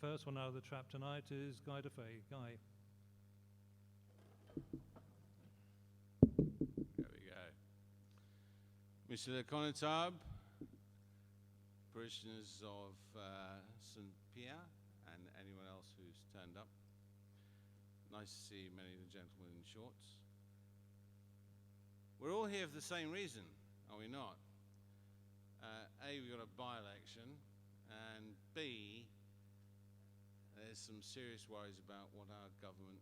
first one out of the trap tonight is Guy DeFay. Guy. There we go. Mr. Connotab, parishioners of St. Pierre, and anyone else who's turned up. Nice to see many of the gentlemen in shorts. We're all here for the same reason, are we not? A, we've got a by-election, and B, there's some serious worries about what our government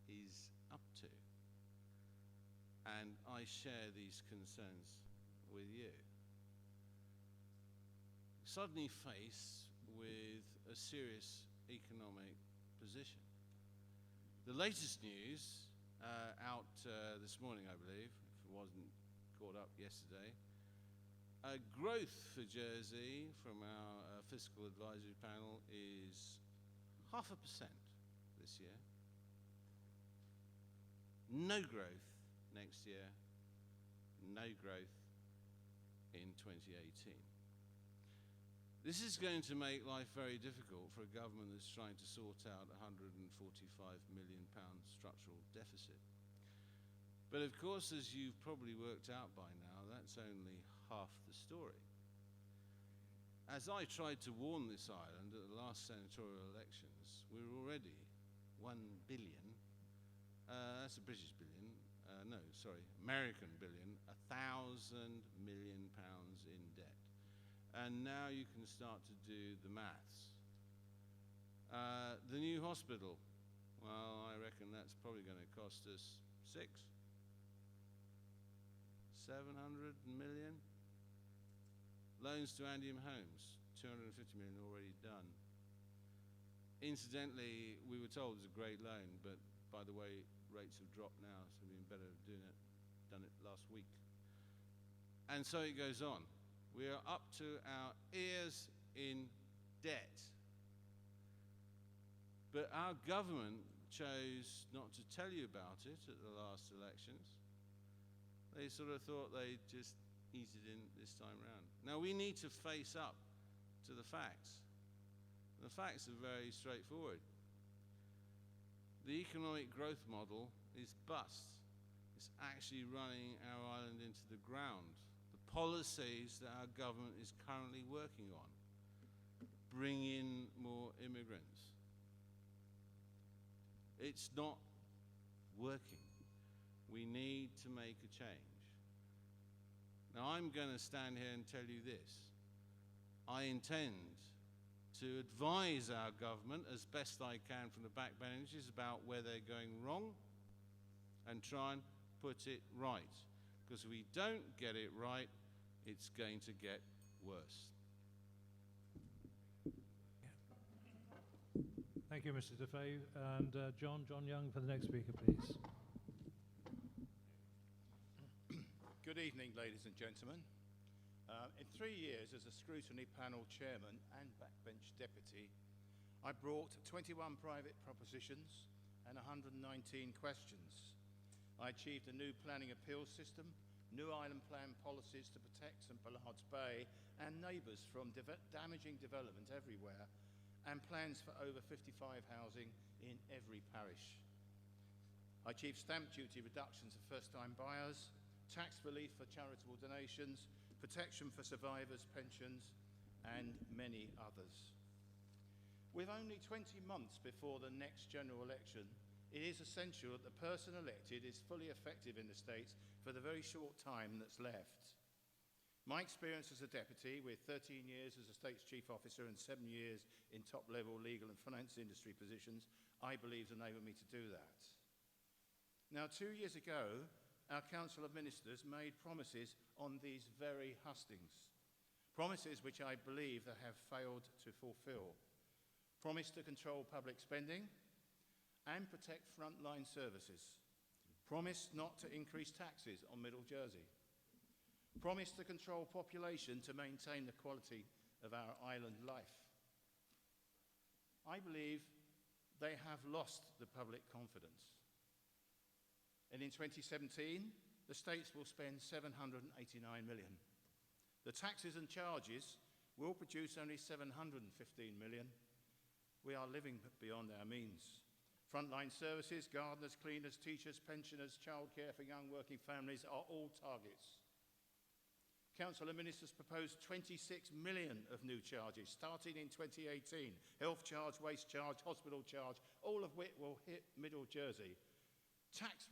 is up to. And I share these concerns with you. Suddenly faced with a serious economic position. The latest news out this morning, I believe, if it wasn't caught up yesterday, growth for Jersey from our fiscal advisory panel is 0.5% this year. No growth next year, no growth in 2018. This is going to make life very difficult for a government that's trying to sort out a £145 million structural deficit. But of course, as you've probably worked out by now, that's only half the story. As I tried to warn this island at the last senatorial elections, we're already 1 billion, that's a British billion, American billion, £1,000 million in debt. And now you can start to do the maths. The new hospital, well, I reckon that's probably going to cost us 700 million. Loans to Andium Homes, 250 million already done. Incidentally, we were told it was a great loan, but by the way, rates have dropped now, so we'd been better done it last week. And so it goes on. We are up to our ears in debt. But our government chose not to tell you about it at the last elections. They sort of thought they'd just ease it in this time round. Now we need to face up to the facts. The facts are very straightforward. The economic growth model is bust. It's actually running our island into the ground. The policies that our government is currently working on bring in more immigrants. It's not working. We need to make a change. Now I'm going to stand here and tell you this. I intend to advise our government as best I can from the backbenches about where they're going wrong and try and put it right. Because if we don't get it right, it's going to get worse. Thank you, Mr. DeFay. And John Young for the next speaker, please. Good evening, ladies and gentlemen. In 3 years as a scrutiny panel chairman and backbench deputy, I brought 21 private propositions and 119 questions. I achieved a new planning appeal system, new island plan policies to protect St. Bullard's Bay and neighbours from damaging development everywhere, and plans for over 55 housing in every parish. I achieved stamp duty reductions for first-time buyers, tax relief for charitable donations, protection for survivors' pensions, and many others. With only 20 months before the next general election, it is essential that the person elected is fully effective in the States for the very short time that's left. My experience as a deputy, with 13 years as a State's Chief Officer and 7 years in top-level legal and finance industry positions, I believe enable me to do that. Now, 2 years ago, our Council of Ministers made promises on these very hustings, promises which I believe they have failed to fulfil. Promise to control public spending and protect frontline services. Promise not to increase taxes on Middle Jersey. Promise to control population to maintain the quality of our island life. I believe they have lost the public confidence. And in 2017, the States will spend $789 million. The taxes and charges will produce only $715 million, we are living beyond our means. Frontline services, gardeners, cleaners, teachers, pensioners, childcare for young working families are all targets. Council and Ministers proposed 26 million of new charges starting in 2018. Health charge, waste charge, hospital charge, all of which will hit Middle Jersey. Tax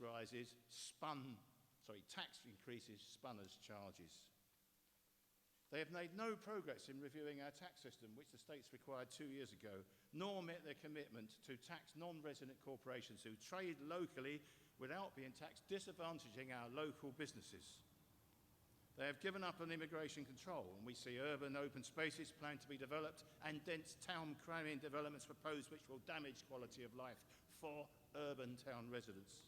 increases spun as charges. They have made no progress in reviewing our tax system, which the states required 2 years ago, nor met their commitment to tax non-resident corporations who trade locally without being taxed, disadvantaging our local businesses. They have given up on immigration control, and we see urban open spaces planned to be developed and dense town cramming developments proposed which will damage quality of life for urban town residents.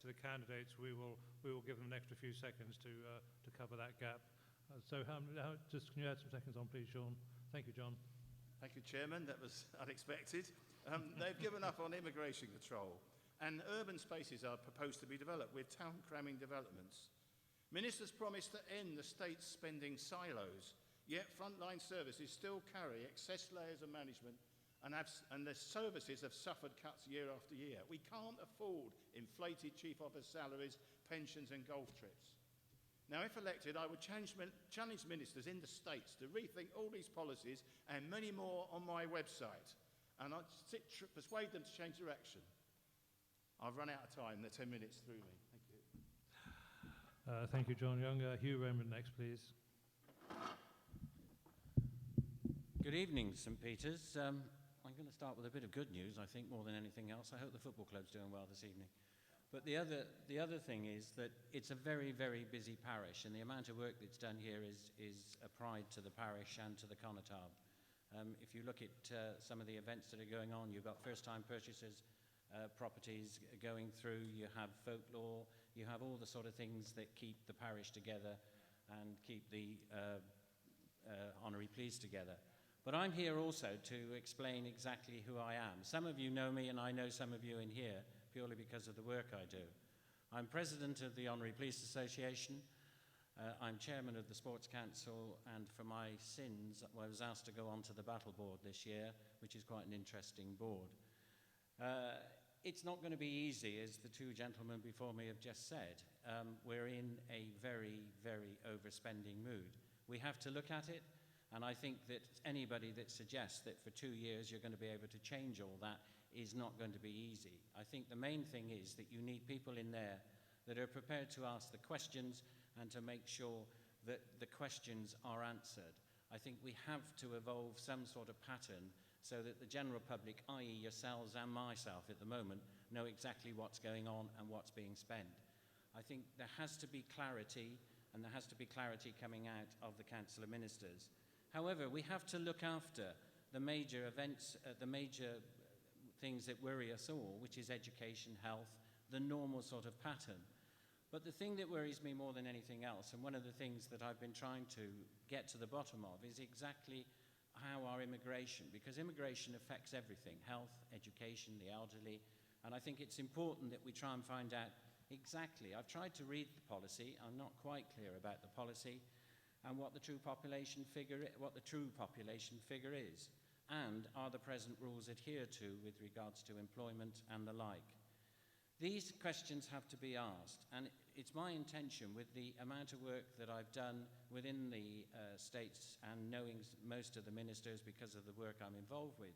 To the candidates, we will give them an extra few seconds to cover that gap. Just can you add some seconds on, please, Sean? Thank you, John. Thank you, Chairman. That was unexpected. They've given up on immigration control, and urban spaces are proposed to be developed with town cramming developments. Ministers promised to end the state's spending silos, yet frontline services still carry excess layers of management, and the services have suffered cuts year after year. We can't afford inflated chief officer salaries, pensions and golf trips. Now, if elected, I would challenge ministers in the states to rethink all these policies and many more on my website, and I'd persuade them to change direction. I've run out of time. They're 10 minutes through me. Thank you. Thank you, John Young. Hugh Raymond next, please. Good evening, St. Peter's. I'm going to start with a bit of good news, I think, more than anything else. I hope the football club's doing well this evening. But the other thing is that it's a very, very busy parish, and the amount of work that's done here is a pride to the parish and to the Connotab. If you look at some of the events that are going on, you've got first-time purchasers, properties going through, you have folklore, you have all the sort of things that keep the parish together and keep the honorary pleas together. But I'm here also to explain exactly who I am. Some of you know me, and I know some of you in here purely because of the work I do. I'm president of the Honorary Police Association. I'm chairman of the Sports Council, and for my sins, I was asked to go onto the battle board this year, which is quite an interesting board. It's not going to be easy, as the two gentlemen before me have just said. We're in a very, very overspending mood. We have to look at it, and I think that anybody that suggests that for 2 years you're going to be able to change all that is not going to be easy. I think the main thing is that you need people in there that are prepared to ask the questions and to make sure that the questions are answered. I think we have to evolve some sort of pattern so that the general public, i.e. yourselves and myself at the moment, know exactly what's going on and what's being spent. I think there has to be clarity, and there has to be clarity coming out of the Council of Ministers. However, we have to look after the major events, the major things that worry us all, which is education, health, the normal sort of pattern. But the thing that worries me more than anything else, and one of the things that I've been trying to get to the bottom of, is exactly how our immigration, because immigration affects everything, health, education, the elderly, and I think it's important that we try and find out exactly. I've tried to read the policy. I'm not quite clear about the policy and what the true population figure is. And are the present rules adhered to with regards to employment and the like? These questions have to be asked, and it's my intention, with the amount of work that I've done within the states and knowing most of the ministers because of the work I'm involved with,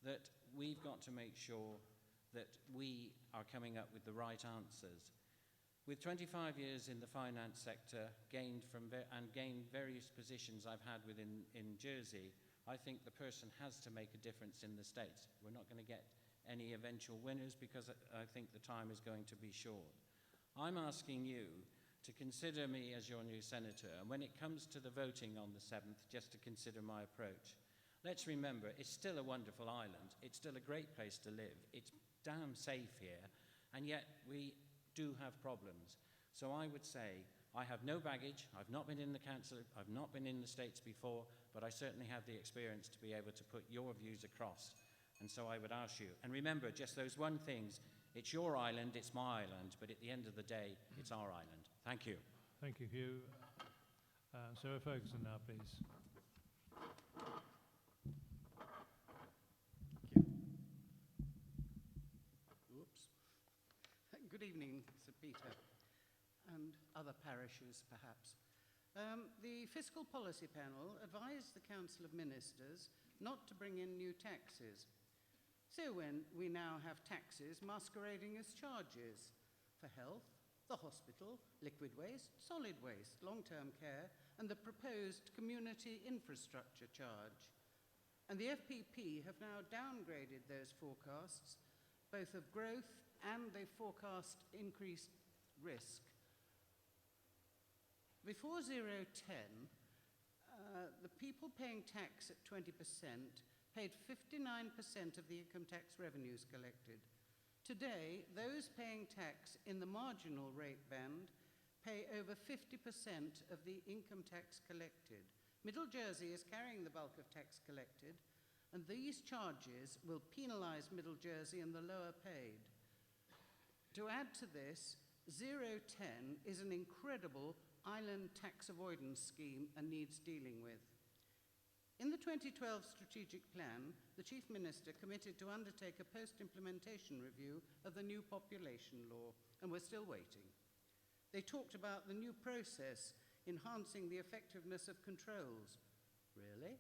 that we've got to make sure that we are coming up with the right answers. With 25 years in the finance sector, gained various positions I've had in Jersey, I think the person has to make a difference in the States. We're not going to get any eventual winners because I think the time is going to be short. I'm asking you to consider me as your new senator, and when it comes to the voting on the 7th, just to consider my approach. Let's remember, it's still a wonderful island. It's still a great place to live. It's damn safe here, and yet we do have problems. So I would say, I have no baggage, I've not been in the council, I've not been in the States before, but I certainly have the experience to be able to put your views across. And so I would ask you, and remember just those one things, It's your island, it's my island, but at the end of the day, it's our island. Thank you. Thank you, Hugh. Sarah Ferguson now, please. Oops. Good evening, Sir Peter, and other parishes, perhaps. The Fiscal Policy Panel advised the Council of Ministers not to bring in new taxes. So when we now have taxes masquerading as charges for health, the hospital, liquid waste, solid waste, long-term care, and the proposed community infrastructure charge. And the FPP have now downgraded those forecasts, both of growth and they forecast increased risk. Before 010, the people paying tax at 20% paid 59% of the income tax revenues collected. Today, those paying tax in the marginal rate band pay over 50% of the income tax collected. Middle Jersey is carrying the bulk of tax collected, and these charges will penalise Middle Jersey and the lower paid. To add to this, 010 is an incredible island tax avoidance scheme and needs dealing with. In the 2012 Strategic Plan, the Chief Minister committed to undertake a post-implementation review of the new population law, and we're still waiting. They talked about the new process enhancing the effectiveness of controls. Really?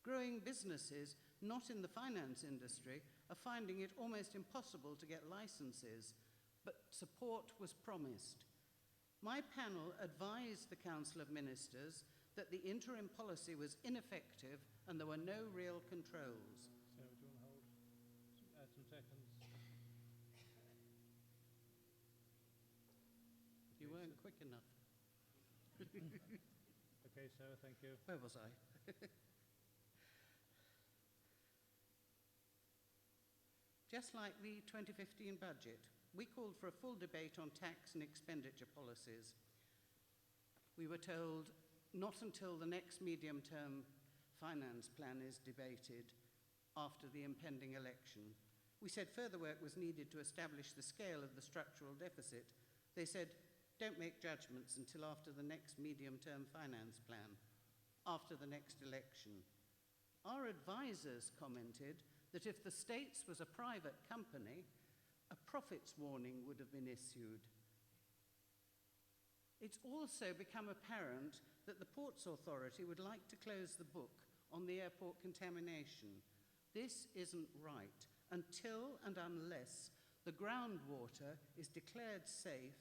Growing businesses, not in the finance industry, are finding it almost impossible to get licenses, but support was promised. My panel advised the Council of Ministers that the interim policy was ineffective and there were no real controls. Sarah, do you want to hold? Add some seconds. You weren't quick enough. Okay, Sarah, thank you. Where was I? Just like the 2015 budget, we called for a full debate on tax and expenditure policies. We were told not until the next medium-term finance plan is debated after the impending election. We said further work was needed to establish the scale of the structural deficit. They said, don't make judgments until after the next medium-term finance plan, after the next election. Our advisors commented that if the States was a private company, a profits warning would have been issued. It's also become apparent that the Ports Authority would like to close the book on the airport contamination. This isn't right. Until and unless the groundwater is declared safe,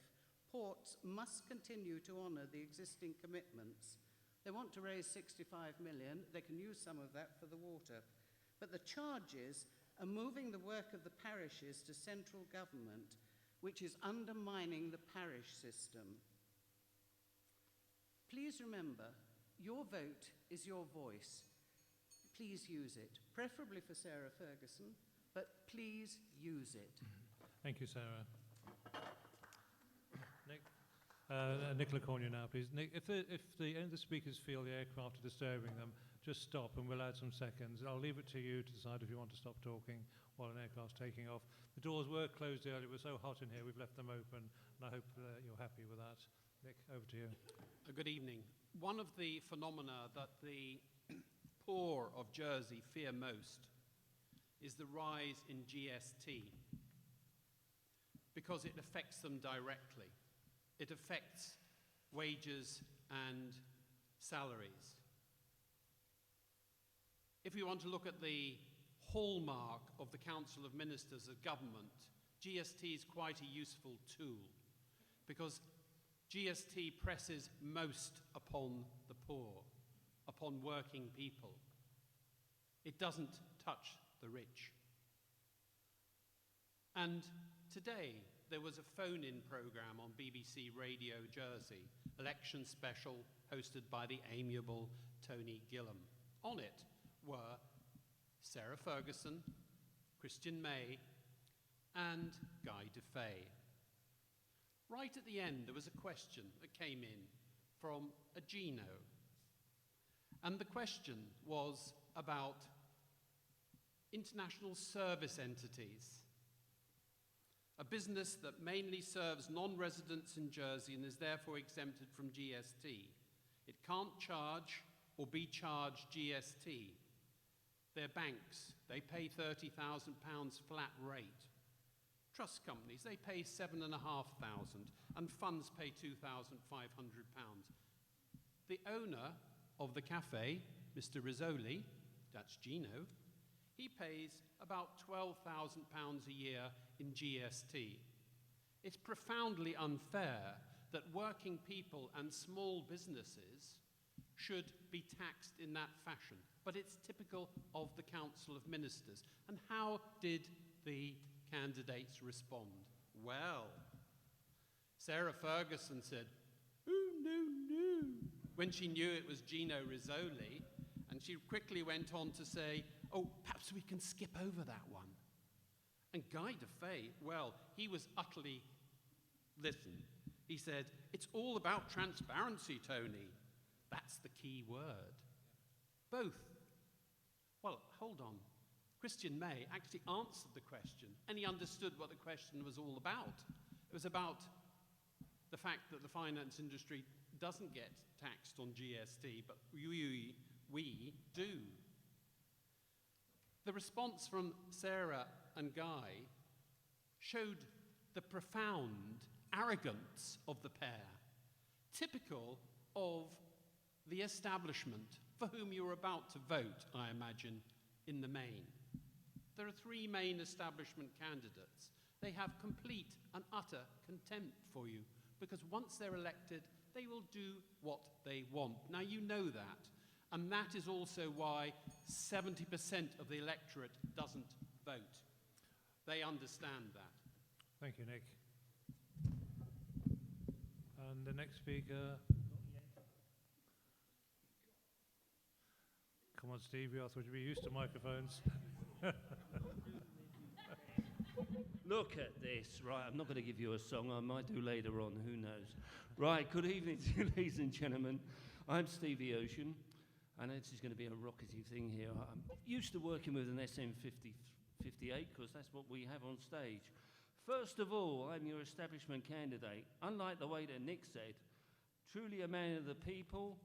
ports must continue to honour the existing commitments. They want to raise 65 million. They can use some of that for the water. But the charges are moving the work of the parishes to central government, which is undermining the parish system. Please remember, your vote is your voice. Please use it, preferably for Sarah Ferguson, but please use it. Thank you, Sarah. Nick, Nicola Cornu now, please. Nick, if any of the speakers feel the aircraft are disturbing them, just stop and we'll add some seconds. I'll leave it to you to decide if you want to stop talking while an aircraft's taking off. The doors were closed earlier. It was so hot in here, we've left them open, and I hope you're happy with that. Nick, over to you. Good evening. One of the phenomena that the poor of Jersey fear most is the rise in GST, because it affects them directly. It affects wages and salaries. If we want to look at the hallmark of the Council of Ministers of Government, GST is quite a useful tool, because GST presses most upon the poor, upon working people. It doesn't touch the rich. And today there was a phone-in programme on BBC Radio Jersey, election special, hosted by the amiable Tony Gillam. On it were Sarah Ferguson, Christian May, and Guy DeFay. Right at the end, there was a question that came in from a Gino. And the question was about international service entities. a business that mainly serves non-residents in Jersey and is therefore exempted from GST. It can't charge or be charged GST. They're banks. They pay £30,000 flat rate. Trust companies, they pay £7,500, and funds pay £2,500. The owner of the cafe, Mr. Rizzoli, that's Gino, he pays about £12,000 a year in GST. It's profoundly unfair that working people and small businesses should be taxed in that fashion. But it's typical of the Council of Ministers. And how did the candidates respond? Well, Sarah Ferguson said, "Oh, no, no," when she knew it was Gino Rizzoli, and she quickly went on to say, "Oh, perhaps we can skip over that one." And Guy de Fay, well, he was utterly, listen, he said, "It's all about transparency, Tony. That's the key word." Both. Well, hold on. Christian May actually answered the question, and he understood what the question was all about. It was about the fact that the finance industry doesn't get taxed on GST, but we do. The response from Sarah and Guy showed the profound arrogance of the pair, typical of the establishment for whom you're about to vote, I imagine, in the main. There are three main establishment candidates. They have complete and utter contempt for you, because once they're elected, they will do what they want. Now, you know that, and that is also why 70% of the electorate doesn't vote. They understand that. Thank you, Nick. And the next speaker. Come on, Stevie, I thought you'd be used to microphones. Look at this. Right, I'm not going to give you a song. I might do later on, who knows. Right, good evening, ladies and gentlemen. I'm Stevie Ocean. I know this is going to be a rockety thing here. I'm used to working with an SM58 because that's what we have on stage. First of all, I'm your establishment candidate. Unlike the way that Nick said, truly a man of the people,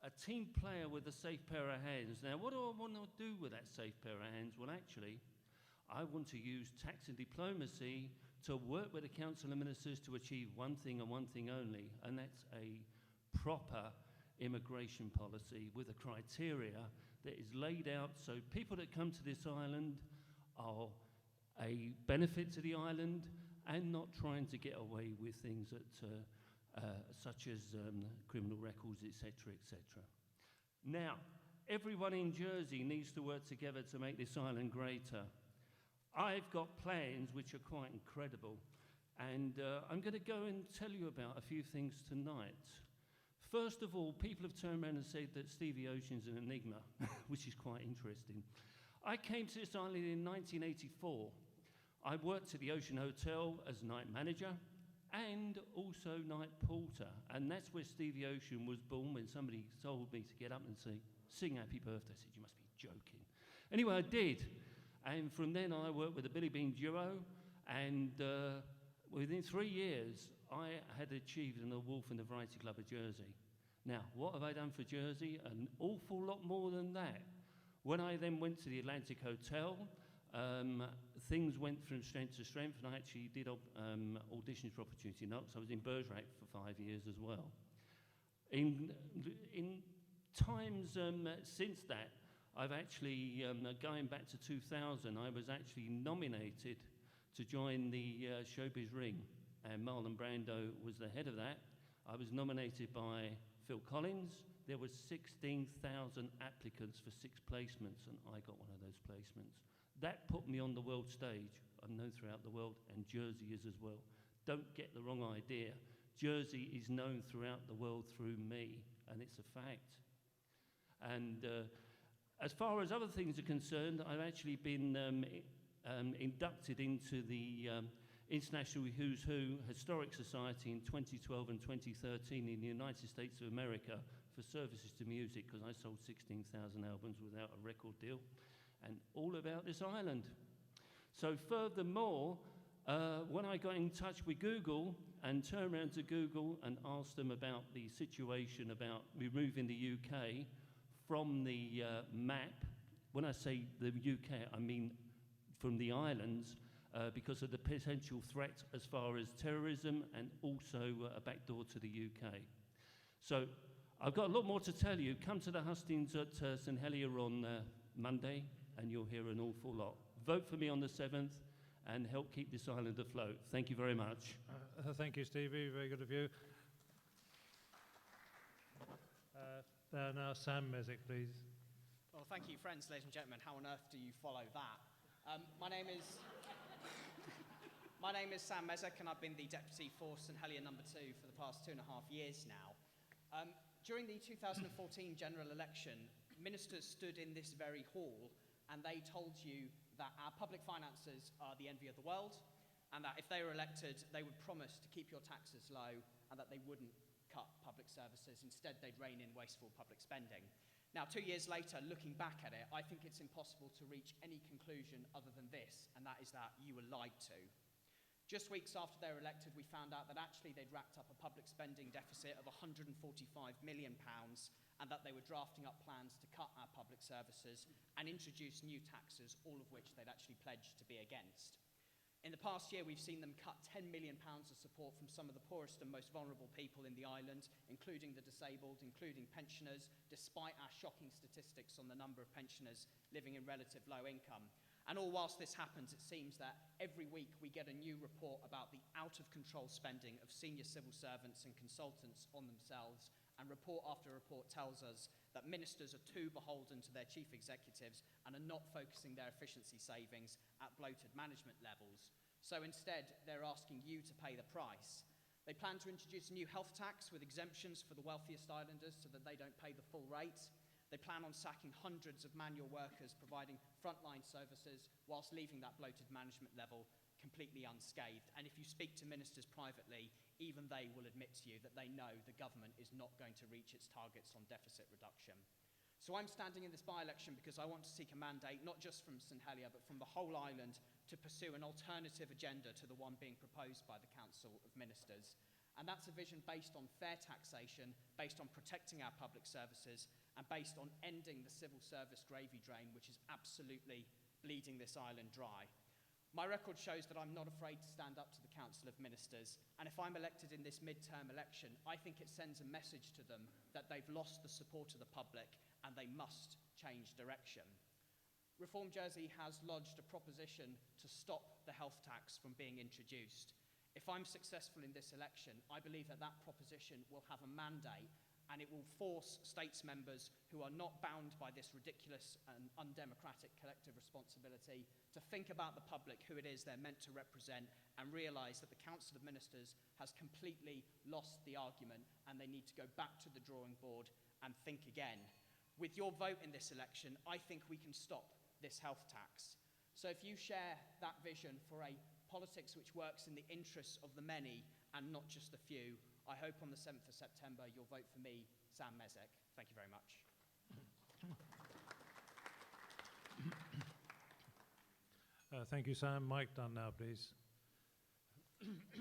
a team player with a safe pair of hands. Now, what do I want to do with that safe pair of hands? Well, actually, I want to use tax and diplomacy to work with the Council of Ministers to achieve one thing and one thing only, and that's a proper immigration policy with a criteria that is laid out so people that come to this island are a benefit to the island and not trying to get away with things that such as criminal records, etc., etc. Now, everyone in Jersey needs to work together to make this island greater. I've got plans which are quite incredible, and I'm going to go and tell you about a few things tonight. First of all, people have turned around and said that Stevie Ocean's an enigma, which is quite interesting. I came to this island in 1984. I worked at the Ocean Hotel as night manager and also night porter, and that's where Stevie Ocean was born when somebody told me to get up and sing Happy Birthday. I said, "You must be joking." Anyway, I did, and from then I worked with the Billy Bean Duo, and within 3 years I had achieved an award from the Variety Club of Jersey. Now, what have I done for Jersey? An awful lot more than that. When I then went to the Atlantic Hotel, things went from strength to strength, and I actually did auditions for Opportunity Knocks. I was in Bergerac for 5 years as well. In times since that, I've actually, going back to 2000, I was actually nominated to join the Showbiz Ring, and Marlon Brando was the head of that. I was nominated by Phil Collins. There were 16,000 applicants for 6 placements, and I got one of those placements. That put me on the world stage. I'm known throughout the world, and Jersey is as well. Don't get the wrong idea. Jersey is known throughout the world through me, and it's a fact. And as far as other things are concerned, I've actually been inducted into the International Who's Who Historic Society in 2012 and 2013 in the United States of America for services to music, because I sold 16,000 albums without a record deal, and all about this island. So furthermore, when I got in touch with Google and turned around to Google and asked them about the situation about removing the UK from the map, when I say the UK, I mean from the islands, because of the potential threat as far as terrorism and also a backdoor to the UK. So I've got a lot more to tell you. Come to the Hustings at St Helier on Monday and you'll hear an awful lot. Vote for me on the 7th and help keep this island afloat. Thank you very much. Thank you, Stevie. Very good of you. Now Sam Mesick, please. Well, thank you, friends, ladies and gentlemen. How on earth do you follow that? My name is Sam Mesick, and I've been the deputy for St Helier number 2 for the past 2.5 years now. During the 2014 general election, ministers stood in this very hall and they told you that our public finances are the envy of the world, and that if they were elected, they would promise to keep your taxes low and that they wouldn't cut public services. Instead, they'd rein in wasteful public spending. Now, 2 years later, looking back at it, I think it's impossible to reach any conclusion other than this, and that is that you were lied to. Just weeks after they were elected, we found out that actually they'd racked up a public spending deficit of £145 million, and that they were drafting up plans to cut our public services and introduce new taxes, all of which they'd actually pledged to be against. In the past year, we've seen them cut £10 million of support from some of the poorest and most vulnerable people in the island, including the disabled, including pensioners, despite our shocking statistics on the number of pensioners living in relative low income. And all whilst this happens, it seems that every week we get a new report about the out-of-control spending of senior civil servants and consultants on themselves, and report after report tells us that ministers are too beholden to their chief executives and are not focusing their efficiency savings at bloated management levels. So instead, they're asking you to pay the price. They plan to introduce a new health tax with exemptions for the wealthiest islanders so that they don't pay the full rate. They plan on sacking hundreds of manual workers providing frontline services whilst leaving that bloated management level completely unscathed. And if you speak to ministers privately, even they will admit to you that they know the government is not going to reach its targets on deficit reduction. So I'm standing in this by-election because I want to seek a mandate, not just from St Helier, but from the whole island, to pursue an alternative agenda to the one being proposed by the Council of Ministers. And that's a vision based on fair taxation, based on protecting our public services, and based on ending the civil service gravy drain, which is absolutely bleeding this island dry. My record shows that I'm not afraid to stand up to the Council of Ministers, and if I'm elected in this mid-term election, I think it sends a message to them that they've lost the support of the public and they must change direction. Reform Jersey has lodged a proposition to stop the health tax from being introduced. If I'm successful in this election, I believe that that proposition will have a mandate, and it will force states members who are not bound by this ridiculous and undemocratic collective responsibility to think about the public, who it is they're meant to represent, and realise that the Council of Ministers has completely lost the argument and they need to go back to the drawing board and think again. With your vote in this election, I think we can stop this health tax. So if you share that vision for a politics which works in the interests of the many and not just the few, I hope on the 7th of September you'll vote for me, Sam Mesick. Thank you very much. Thank you, Sam. Mike Dunn now, please.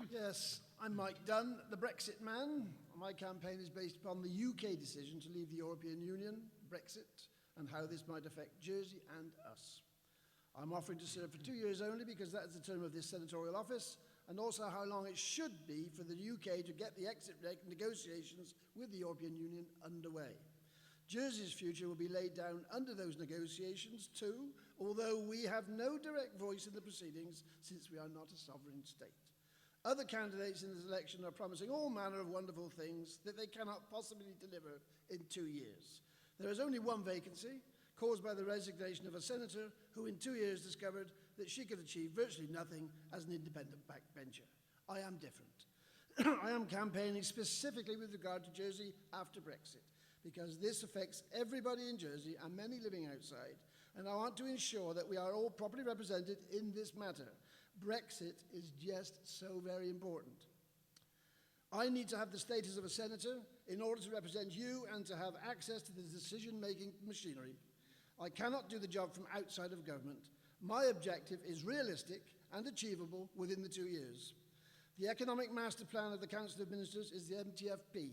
Yes, I'm Mike Dunn, the Brexit man. My campaign is based upon the UK decision to leave the European Union, Brexit, and how this might affect Jersey and us. I'm offering to serve for 2 years only because that is the term of this senatorial office, and also how long it should be for the UK to get the exit negotiations with the European Union underway. Jersey's future will be laid down under those negotiations too, although we have no direct voice in the proceedings since we are not a sovereign state. Other candidates in this election are promising all manner of wonderful things that they cannot possibly deliver in 2 years. There is only one vacancy, caused by the resignation of a senator who in 2 years discovered that she could achieve virtually nothing as an independent backbencher. I am different. I am campaigning specifically with regard to Jersey after Brexit, because this affects everybody in Jersey and many living outside, and I want to ensure that we are all properly represented in this matter. Brexit is just so very important. I need to have the status of a senator in order to represent you and to have access to the decision-making machinery. I cannot do the job from outside of government. My objective is realistic and achievable within the 2 years. The Economic Master Plan of the Council of Ministers is the MTFP,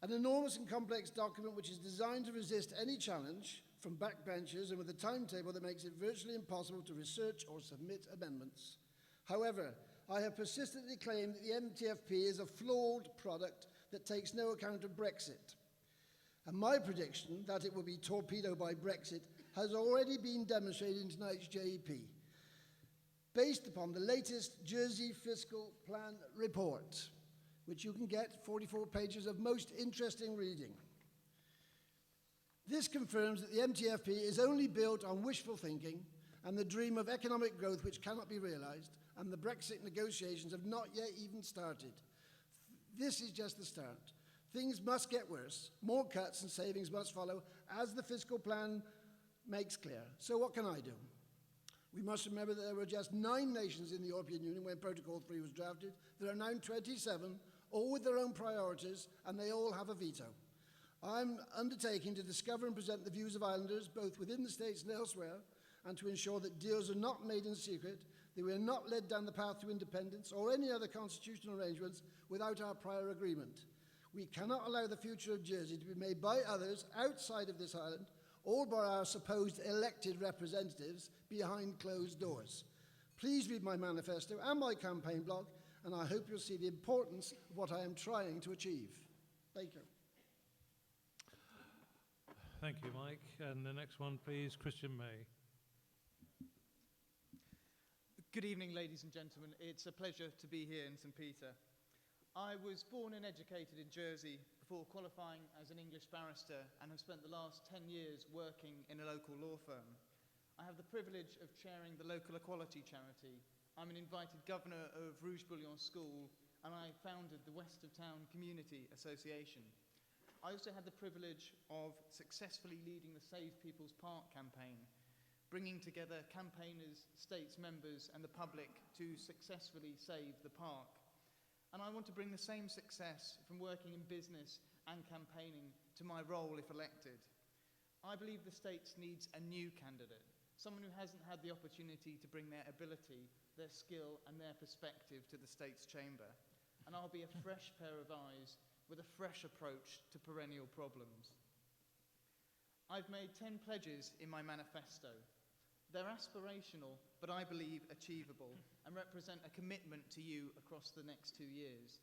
an enormous and complex document which is designed to resist any challenge from backbenchers and with a timetable that makes it virtually impossible to research or submit amendments. However, I have persistently claimed that the MTFP is a flawed product that takes no account of Brexit. And my prediction that it will be torpedoed by Brexit has already been demonstrated in tonight's JEP, based upon the latest Jersey Fiscal Plan report, which you can get 44 pages of most interesting reading. This confirms that the MTFP is only built on wishful thinking and the dream of economic growth which cannot be realised, and the Brexit negotiations have not yet even started. This is just the start. Things must get worse. More cuts and savings must follow, as the fiscal plan makes clear. So what can I do? We must remember that there were just 9 nations in the European Union when Protocol 3 was drafted. There are now 27, all with their own priorities, and they all have a veto. I'm undertaking to discover and present the views of islanders, both within the States and elsewhere, and to ensure that deals are not made in secret, that we are not led down the path to independence or any other constitutional arrangements without our prior agreement. We cannot allow the future of Jersey to be made by others outside of this island or by our supposed elected representatives behind closed doors. Please read my manifesto and my campaign blog, and I hope you'll see the importance of what I am trying to achieve. Thank you. Thank you, Mike. And the next one, please, Christian May. Good evening, ladies and gentlemen. It's a pleasure to be here in St. Peter. I was born and educated in Jersey before qualifying as an English barrister and have spent the last 10 years working in a local law firm. I have the privilege of chairing the local equality charity. I'm an invited governor of Rouge-Bouillon School, and I founded the West of Town Community Association. I also had the privilege of successfully leading the Save People's Park campaign, bringing together campaigners, states members, and the public to successfully save the park. And I want to bring the same success from working in business and campaigning to my role if elected. I believe the States needs a new candidate, someone who hasn't had the opportunity to bring their ability, their skill, and their perspective to the States Chamber. And I'll be a fresh pair of eyes with a fresh approach to perennial problems. I've made 10 pledges in my manifesto. They're aspirational, but I believe achievable, and represent a commitment to you across the next 2 years.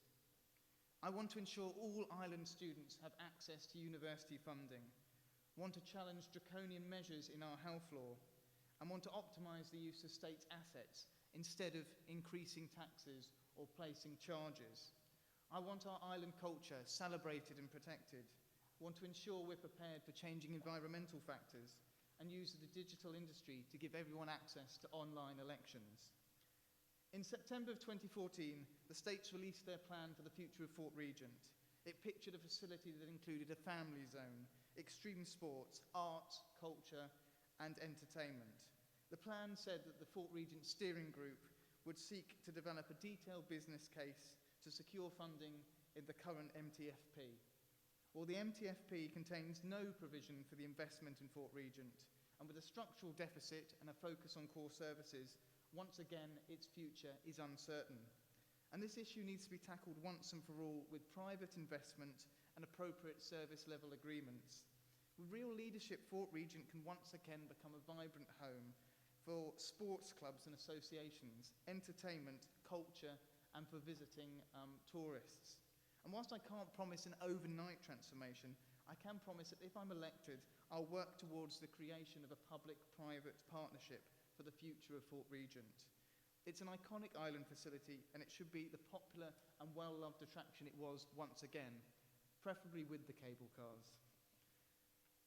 I want to ensure all island students have access to university funding, want to challenge draconian measures in our health law, and want to optimise the use of state assets instead of increasing taxes or placing charges. I want our island culture celebrated and protected, want to ensure we're prepared for changing environmental factors, and use the digital industry to give everyone access to online elections. In September of 2014, the States released their plan for the future of Fort Regent. It pictured a facility that included a family zone, extreme sports, arts, culture, and entertainment. The plan said that the Fort Regent Steering Group would seek to develop a detailed business case to secure funding in the current MTFP. Well, the MTFP contains no provision for the investment in Fort Regent, and with a structural deficit and a focus on core services, once again, its future is uncertain. And this issue needs to be tackled once and for all with private investment and appropriate service level agreements. With real leadership, Fort Regent can once again become a vibrant home for sports clubs and associations, entertainment, culture, and for visiting tourists. And whilst I can't promise an overnight transformation, I can promise that if I'm elected, I'll work towards the creation of a public-private partnership for the future of Fort Regent. It's an iconic island facility, and it should be the popular and well-loved attraction it was once again, preferably with the cable cars.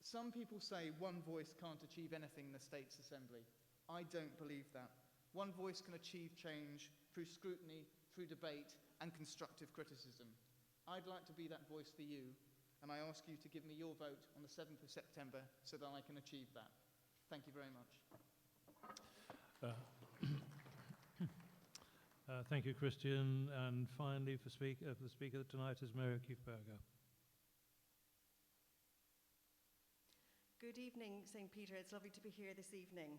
Some people say one voice can't achieve anything in the States Assembly. I don't believe that. One voice can achieve change through scrutiny, through debate, and constructive criticism. I'd like to be that voice for you, and I ask you to give me your vote on the 7th of September so that I can achieve that. Thank you very much. Thank you, Christian. And finally, the speaker tonight is Mary Keith-Berger. Good evening, St. Peter. It's lovely to be here this evening.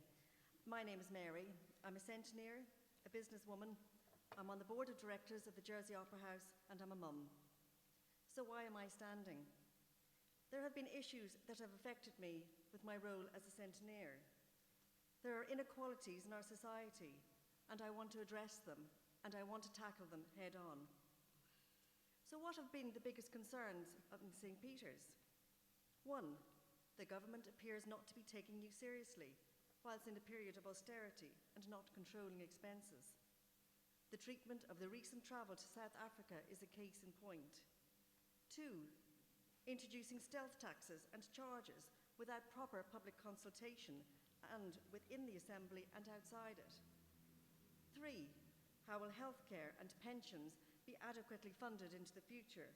My name is Mary. I'm a centenaire, a businesswoman. I'm on the board of directors of the Jersey Opera House, and I'm a mum. So why am I standing? There have been issues that have affected me with my role as a centenaire. There are inequalities in our society, and I want to address them, and I want to tackle them head on. So what have been the biggest concerns of St. Peter's? 1, the government appears not to be taking you seriously, whilst in a period of austerity and not controlling expenses. The treatment of the recent travel to South Africa is a case in point. 2, introducing stealth taxes and charges without proper public consultation and within the Assembly and outside it. 3, how will healthcare and pensions be adequately funded into the future?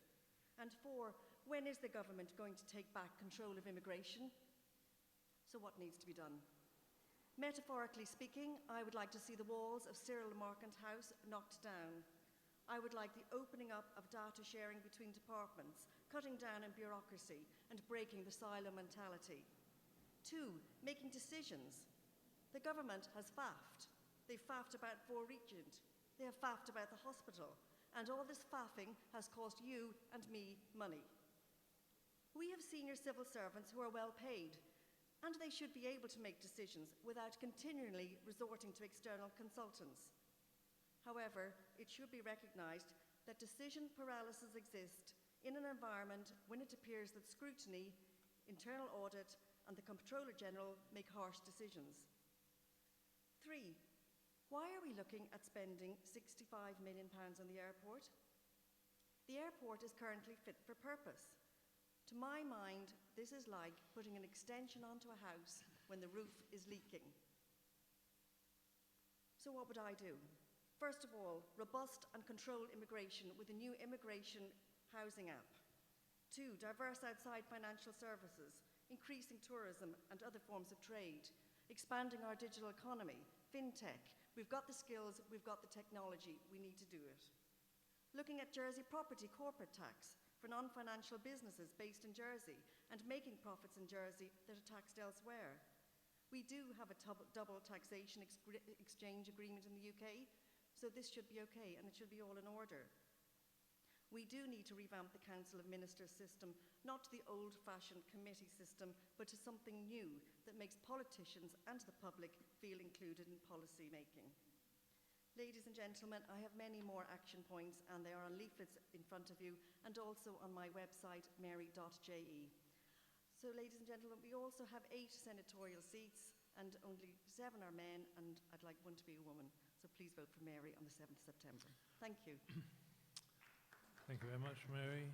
And 4, when is the government going to take back control of immigration? So what needs to be done? Metaphorically speaking, I would like to see the walls of Cyril Marchant House knocked down. I would like the opening up of data sharing between departments, cutting down on bureaucracy and breaking the silo mentality. 2, making decisions. The government has faffed. They've faffed about 4 Regent. They have faffed about the hospital. And all this faffing has cost you and me money. We have senior civil servants who are well paid, and they should be able to make decisions without continually resorting to external consultants. However, it should be recognised that decision paralysis exists in an environment when it appears that scrutiny, internal audit, and the Comptroller General make harsh decisions. 3, why are we looking at spending £65 million on the airport? The airport is currently fit for purpose. To my mind, this is like putting an extension onto a house when the roof is leaking. So what would I do? First of all, robust and controlled immigration with a new immigration housing app. 2, diverse outside financial services, increasing tourism and other forms of trade, expanding our digital economy, fintech. We've got the skills, we've got the technology, we need to do it. Looking at Jersey property corporate tax for non-financial businesses based in Jersey and making profits in Jersey that are taxed elsewhere. We do have a double taxation exchange agreement in the UK, so this should be okay and it should be all in order. We do need to revamp the Council of Ministers system, not to the old-fashioned committee system, but to something new that makes politicians and the public feel included in policy making. Ladies and gentlemen, I have many more action points, and they are on leaflets in front of you and also on my website, mary.je. So, ladies and gentlemen, we also have 8 senatorial seats, and only 7 are men, and I'd like 1 to be a woman. So please vote for Mary on the 7th of September. Thank you. Thank you very much, Mary.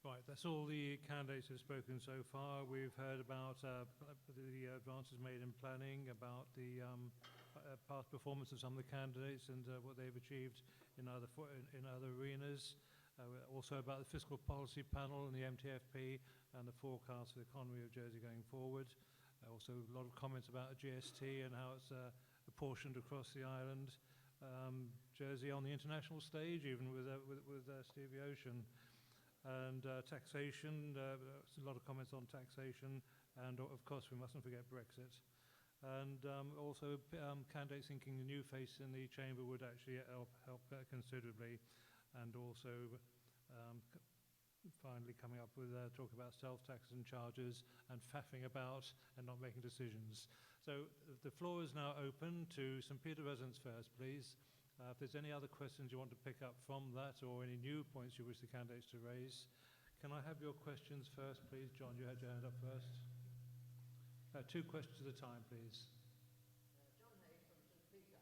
Right, that's all the candidates have spoken so far. We've heard about the advances made in planning, about the past performance of some of the candidates and what they've achieved in other arenas. Also about the fiscal policy panel and the MTFP and the forecast for the economy of Jersey going forward. Also a lot of comments about the GST and how it's apportioned across the island. Jersey on the international stage, even with Stevie Ocean. And taxation, a lot of comments on taxation, and of course we mustn't forget Brexit. And also candidates thinking the new face in the chamber would actually help considerably. And also finally coming up with talk about self-taxes and charges and faffing about and not making decisions. So the floor is now open to St. Peter residents first, please. If there's any other questions you want to pick up from that or any new points you wish the candidates to raise. Can I have your questions first, please? John, you had your hand up first. 2 questions at a time, please. John Hayes from St. Peter.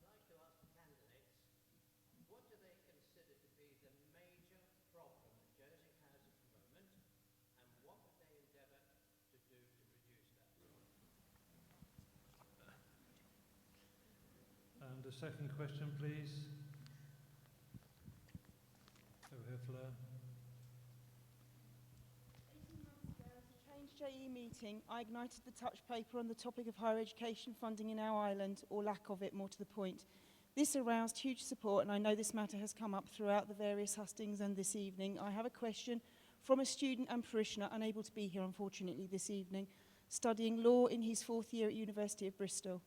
I'd like to ask the candidates, what do they consider to be the major problem that Jersey has at the moment, and what would they endeavour to do to reduce that? And the second question, please. Over here, Fleur. 18 months ago, at a Change JE meeting, I ignited the touch paper on the topic of higher education funding in our island, or lack of it, more to the point. This aroused huge support, and I know this matter has come up throughout the various hustings and this evening. I have a question from a student and parishioner unable to be here, unfortunately, this evening. studying law in his 4th year at University of Bristol.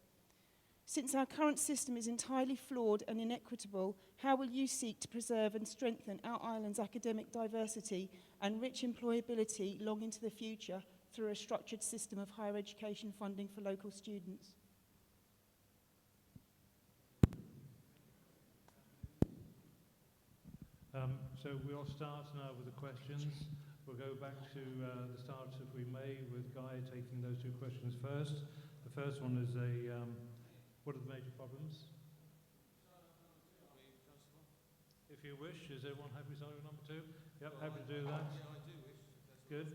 Since our current system is entirely flawed and inequitable, how will you seek to preserve and strengthen our island's academic diversity and rich employability long into the future through a structured system of higher education funding for local students? So we'll start now with the questions. We'll go back to the start, if we may, with Guy taking those two questions first. The first one is what are the major problems? If you wish, is everyone happy to start with number 2? Yep, happy to do that. Yeah, I do wish. Good.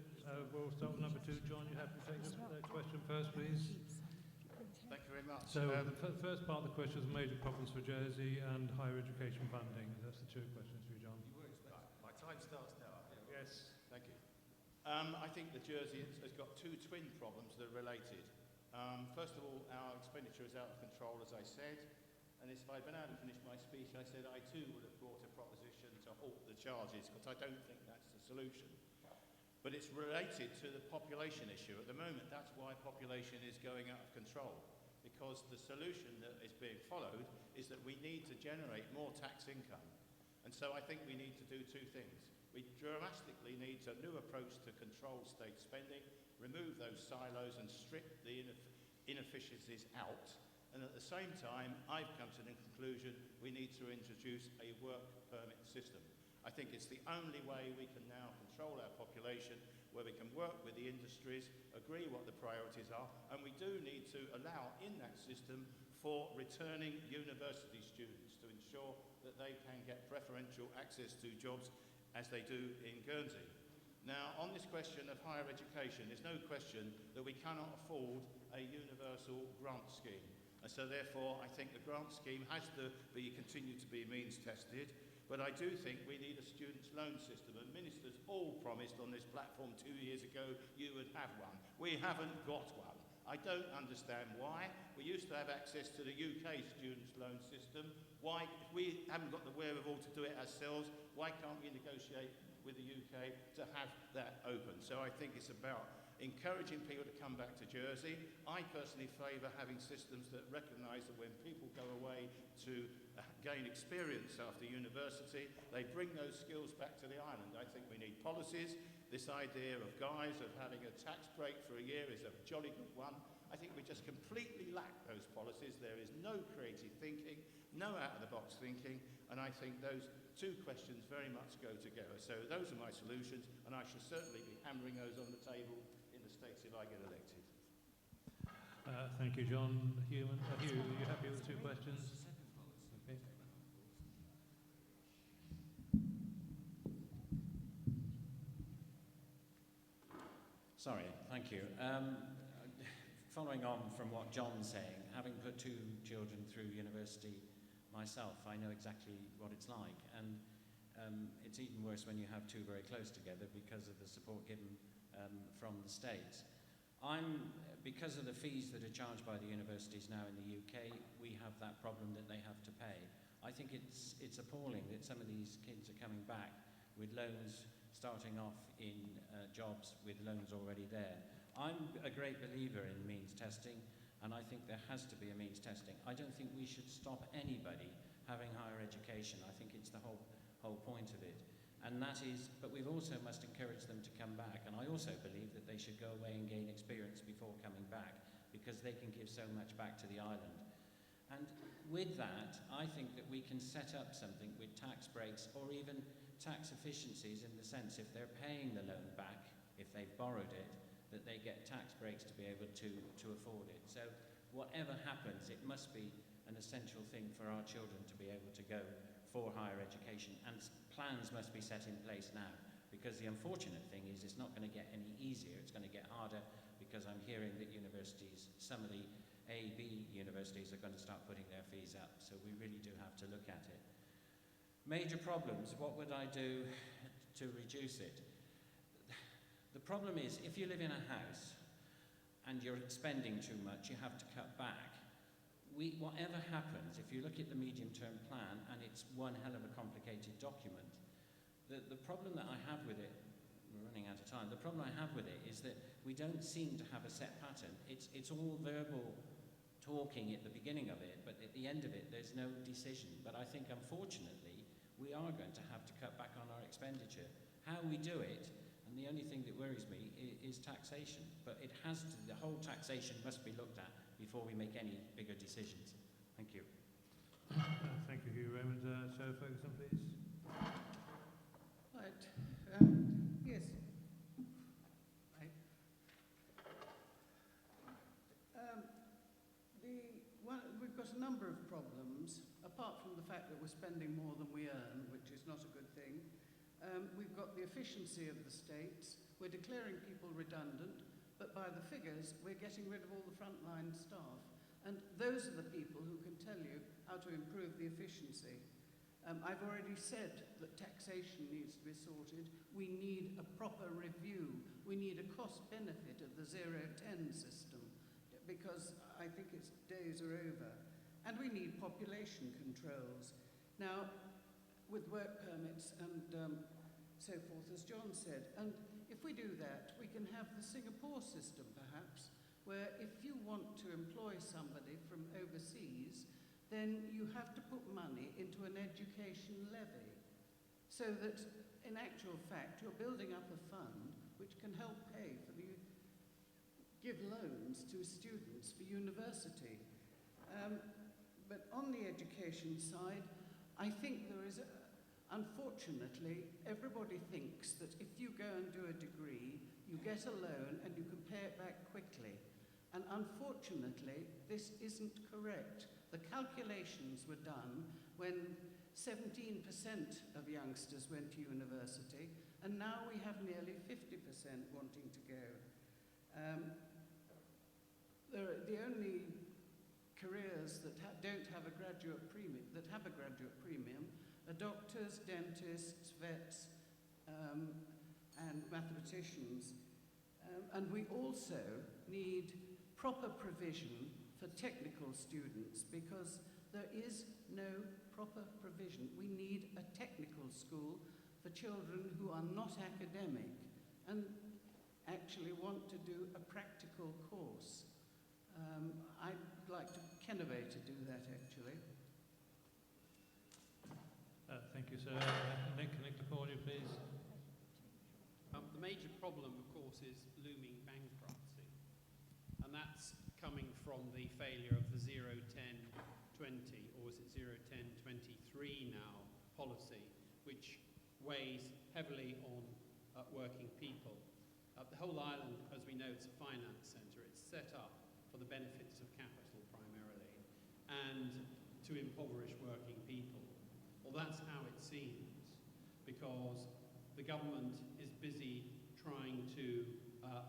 We'll start with number 2. John, you happy to take the question first, please? Thank you very much. So the first part of the question is major problems for Jersey and higher education funding. That's the 2 questions for you, John. My time starts now. Yes. Thank you. I think that Jersey has got 2 twin problems that are related. First of all, our expenditure is out of control, as I said. And if I'd been able to finish my speech, I said I too would have brought a proposition to halt the charges, because I don't think that's the solution. But it's related to the population issue. At the moment, that's why population is going out of control. Because the solution that is being followed is that we need to generate more tax income. And so I think we need to do 2 things. We dramatically need a new approach to control state spending, remove those silos and strip the inefficiencies out. And at the same time, I've come to the conclusion we need to introduce a work permit system. I think it's the only way we can now control our population, where we can work with the industries, agree what the priorities are, and we do need to allow in that system for returning university students to ensure that they can get preferential access to jobs as they do in Guernsey. Now, on this question of higher education, there's no question that we cannot afford a universal grant scheme. And so therefore, I think the grant scheme has to continue to be means tested. But I do think we need a students' loan system. And ministers all promised on this platform 2 years ago you would have one. We haven't got one. I don't understand why. We used to have access to the UK students' loan system. Why, if we haven't got the wherewithal to do it ourselves, why can't we negotiate with the UK to have that open? So I think it's about encouraging people to come back to Jersey. I personally favour having systems that recognise that when people go away to gain experience after university, they bring those skills back to the island. I think we need policies. This idea of guys of having a tax break for a year is a jolly good one. I think we just completely lack those policies. There is no creative thinking, no out-of-the-box thinking, and I think those 2 questions very much go together. So those are my solutions, and I shall certainly be hammering those on the table in the States if I get elected. Thank you, John. Hugh, are you happy with the 2 questions? Okay. Sorry, thank you. Following on from what John's saying, having put 2 children through university myself, I know exactly what it's like. And it's even worse when you have 2 very close together because of the support given from the States. Because of the fees that are charged by the universities now in the UK, we have that problem that they have to pay. I think it's appalling that some of these kids are coming back with loans, starting off in jobs with loans already there. I'm a great believer in means testing, and I think there has to be a means testing. I don't think we should stop anybody having higher education. I think it's the whole point of it. And that is, but we also must encourage them to come back. And I also believe that they should go away and gain experience before coming back, because they can give so much back to the island. And with that, I think that we can set up something with tax breaks or even tax efficiencies, in the sense if they're paying the loan back, if they've borrowed it, that they get tax breaks to be able to afford it. So whatever happens, it must be an essential thing for our children to be able to go for higher education, and plans must be set in place now, because the unfortunate thing is it's not going to get any easier, it's going to get harder, because I'm hearing that universities, some of the A, B universities are going to start putting their fees up, so we really do have to look at it. Major problems, what would I do to reduce it? The problem is, if you live in a house and you're spending too much, you have to cut back. Whatever happens, if you look at the medium-term plan, and it's one hell of a complicated document, the problem that I have with it, we're running out of time. The problem I have with it is that we don't seem to have a set pattern. It's all verbal talking at the beginning of it, but at the end of it, there's no decision. But I think, unfortunately, we are going to have to cut back on our expenditure. How we do it, and the only thing that worries me is taxation. But it has to, the whole taxation must be looked at before we make any bigger decisions. Thank you. Thank you, Hugh. Raymond. Sarah Ferguson, please. Right. Yes. Right. We've got a number of problems, apart from the fact that we're spending more than we earn, which is not a good thing. We've got the efficiency of the states. We're declaring people redundant, but by the figures, we're getting rid of all the frontline staff. And those are the people who can tell you how to improve the efficiency. I've already said that taxation needs to be sorted. We need a proper review. We need a cost-benefit of the 0-10 system, because I think its days are over. And we need population controls. Now, with work permits and so forth, as John said, and if we do that, we can have the Singapore system, perhaps, where if you want to employ somebody from overseas, then you have to put money into an education levy, so that, in actual fact, you're building up a fund which can help pay for the, give loans to students for university. But on the education side, I think there is, unfortunately, everybody thinks that if you go and do a degree, you get a loan and you can pay it back quickly. And unfortunately, this isn't correct. The calculations were done when 17% of youngsters went to university, and now we have nearly 50% wanting to go. The only careers that don't have a graduate premium, are doctors, dentists, vets, and mathematicians. And we also need proper provision for technical students, because there is no proper provision. We need a technical school for children who are not academic and actually want to do a practical course. I'd like Kennebec to do that, actually. Thank you, sir. Nick Cornue, please. The major problem, of course, is looming bankruptcy. And that's coming from the failure of the 0-10-20, or is it 0-10-23 now, policy, which weighs heavily on working people. The whole island, as we know, it's a finance centre. It's set up for the benefits of capital primarily, and to impoverish working people. Well, that's how it seems, because the government is busy trying to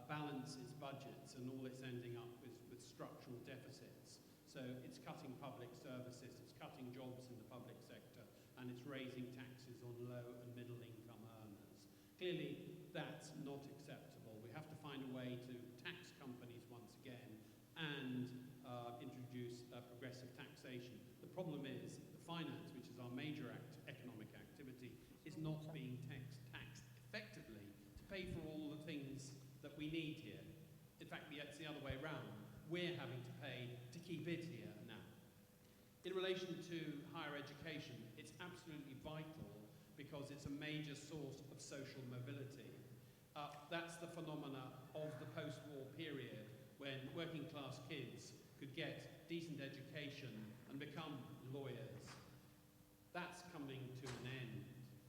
balance its budgets, and all it's ending up with structural deficits. So it's cutting public services, it's cutting jobs in the public sector, and it's raising taxes on low and middle income earners. Clearly, that's not acceptable. We have to find a way to tax companies once again and introduce progressive taxation. The problem is the finance, which is our major economic activity, is not being taxed effectively to pay for all the things that we need here. In fact, it's the other way around. We're having to pay to keep it here now. In relation to higher education, it's absolutely vital because it's a major source of social mobility. That's the phenomena of the post-war period, when working class kids could get decent education and become lawyers. That's coming to an end,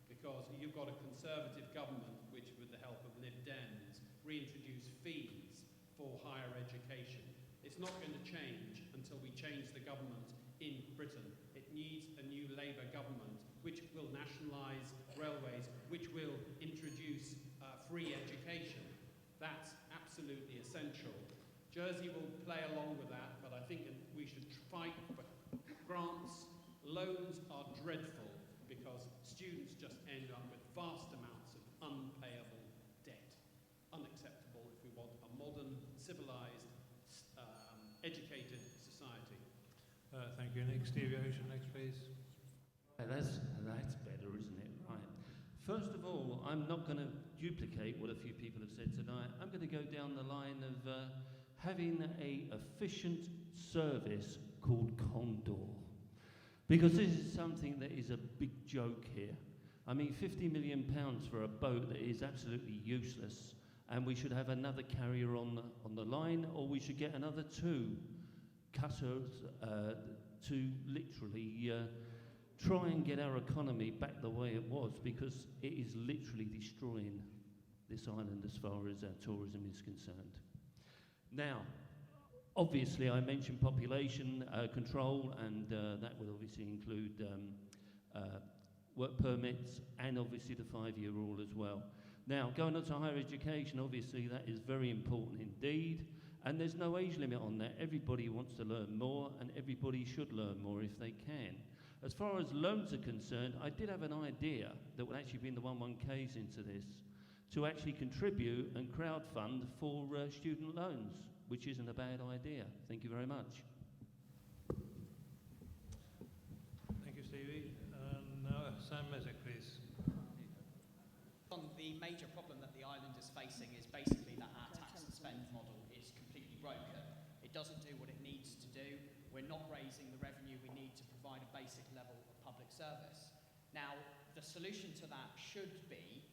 because you've got a Conservative government which, with the help of Lib Dems, reintroduce fees for higher education. It's not going to change until we change the government in Britain. It needs a new Labour government which will nationalise railways, which will introduce free education. That's absolutely essential. Jersey will play along with that, but I think we should fight for grants. Loans are dreadful because students just end up with vast amounts of unpayable debt. Unacceptable if we want a modern, civilised, educated society. Thank you, Nick. Stevie Ocean, next, please. That's better, isn't it? Right. First of all, I'm not going to duplicate what a few people have said tonight. I'm going to go down the line of having a efficient service called Condor. Because this is something that is a big joke here. I mean, £50 million for a boat that is absolutely useless, and we should have another carrier on the line, or we should get another 2 cutters to literally try and get our economy back the way it was, because it is literally destroying this island as far as our tourism is concerned. Now, obviously I mentioned population control, and that will obviously include work permits and obviously the 5-year rule as well. Now, going on to higher education, obviously that is very important indeed, and there's no age limit on that. Everybody wants to learn more, and everybody should learn more if they can. As far as loans are concerned, I did have an idea that would actually bring the 11Ks into this, to actually contribute and crowdfund for student loans, which isn't a bad idea. Thank you very much. Thank you, Stevie. Now, Sam Mesick, please. The major problem that the island is facing is basically that our tax and spend model is completely broken. It doesn't do what it needs to do. We're not raising the revenue we need to provide a basic level of public service. Now, the solution to that should be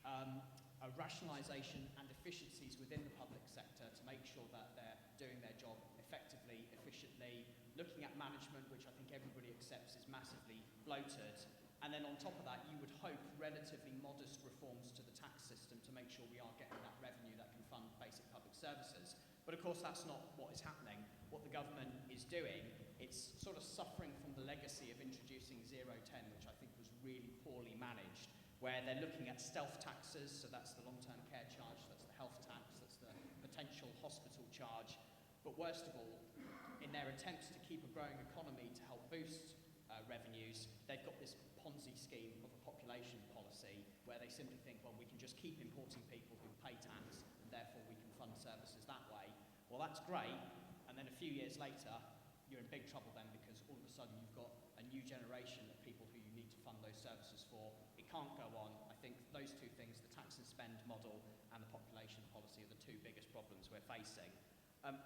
a rationalisation and efficiencies within the public sector to make sure that they're doing their job effectively, efficiently, looking at management, which I think everybody accepts is massively bloated. And then on top of that, you would hope relatively modest reforms to the tax system to make sure we are getting that revenue that can fund basic public services. But of course, that's not what is happening. What the government is doing, it's sort of suffering from the legacy of introducing 010, which I think was really poorly managed, where they're looking at stealth taxes, so that's the long-term care charge, that's the health tax, that's the potential hospital charge. But worst of all, in their attempts to keep a growing economy to help boost revenues, they've got this Ponzi scheme of a population policy where they simply think, well, we can just keep importing people who pay tax, and therefore we can fund services that way. Well, that's great, and then a few years later, you're in big trouble then, because all of a sudden you've got a new generation of people who you need to fund those services for. It can't go on. I think those two things, the tax and spend model and the population policy, are the 2 biggest problems we're facing.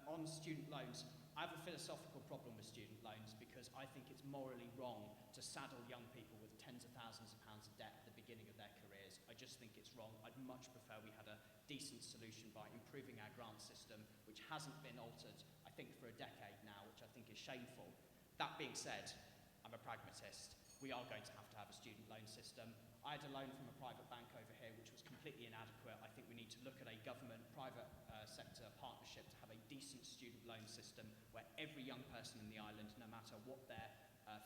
On student loans, I have a philosophical problem with student loans because I think it's morally wrong to saddle young people with tens of thousands of pounds of debt at the beginning of their careers. I just think it's wrong. I'd much prefer we had a decent solution by improving our grant system, which hasn't been altered, I think, for a decade now, which I think is shameful. That being said, I'm a pragmatist. We are going to have a student loan system. I had a loan from a private bank over here, which was completely inadequate. I think we need to look at a government-private sector partnership to have a decent student loan system where every young person in the island, no matter what their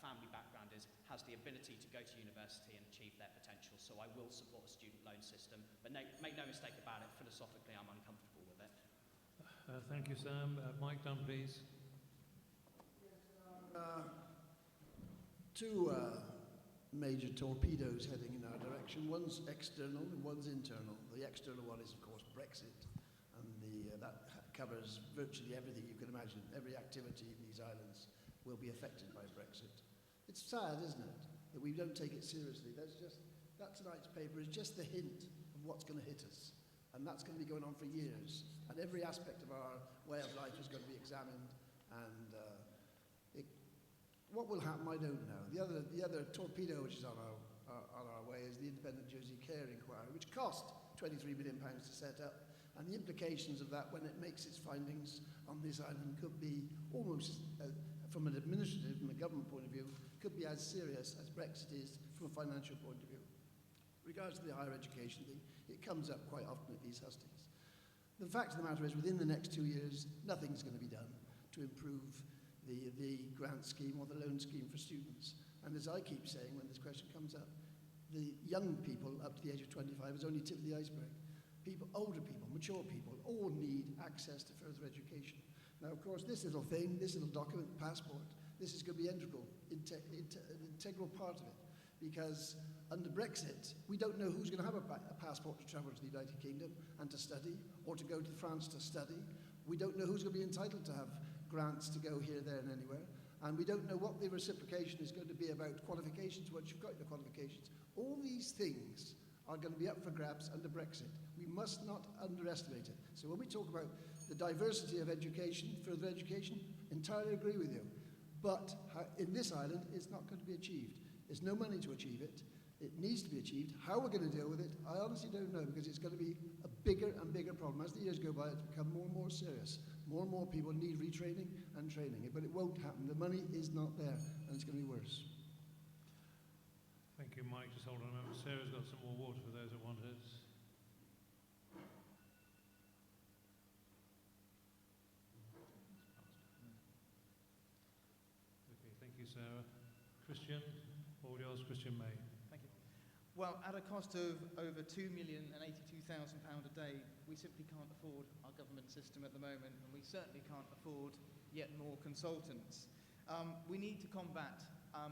family background is, has the ability to go to university and achieve their potential. So I will support a student loan system, but make no mistake about it, philosophically I'm uncomfortable with it. Thank you, Sam. Mike Dunn, please. Two major torpedoes heading in our direction. One's external and one's internal. The external one is, of course, Brexit, and that covers virtually everything you can imagine. Every activity in these islands will be affected by Brexit. It's sad, isn't it, that we don't take it seriously. That tonight's paper is just the hint of what's going to hit us, and that's going to be going on for years. And every aspect of our way of life is going to be examined, and what will happen, I don't know. The other torpedo which is on our way is the Independent Jersey Care Inquiry, which cost £23 million to set up, and the implications of that when it makes its findings on this island could be almost, from an administrative and a government point of view, could be as serious as Brexit is from a financial point of view. Regards to the higher education thing, it comes up quite often at these hustings. The fact of the matter is, within the next 2 years, nothing's going to be done to improve the grant scheme or the loan scheme for students. And as I keep saying when this question comes up, the young people up to the age of 25 is only tip of the iceberg. People, older people, mature people, all need access to further education. Now, of course, this little thing, this little document, passport, this is going to be an integral part of it, because under Brexit, we don't know who's going to have a passport to travel to the United Kingdom and to study, or to go to France to study. We don't know who's going to be entitled to have grants to go here, there and anywhere, and we don't know what the reciprocation is going to be about qualifications once you've got your qualifications. All these things are going to be up for grabs under Brexit. We must not underestimate it. So when we talk about the diversity of education, further education, entirely agree with you. But in this island, it's not going to be achieved. There's no money to achieve it. It needs to be achieved. How we're going to deal with it, I honestly don't know, because it's going to be a bigger and bigger problem. As the years go by, it's become more and more serious. More and more people need retraining and training, but it won't happen. The money is not there, and it's going to be worse. Thank you, Mike. Just hold on a moment. Sarah's got some more water for those that want it. Okay, thank you, Sarah. Christian, all yours, Christian May. Thank you. Well, at a cost of over £2,082,000 a day, we simply can't afford our government system at the moment, and we certainly can't afford yet more consultants. We need to combat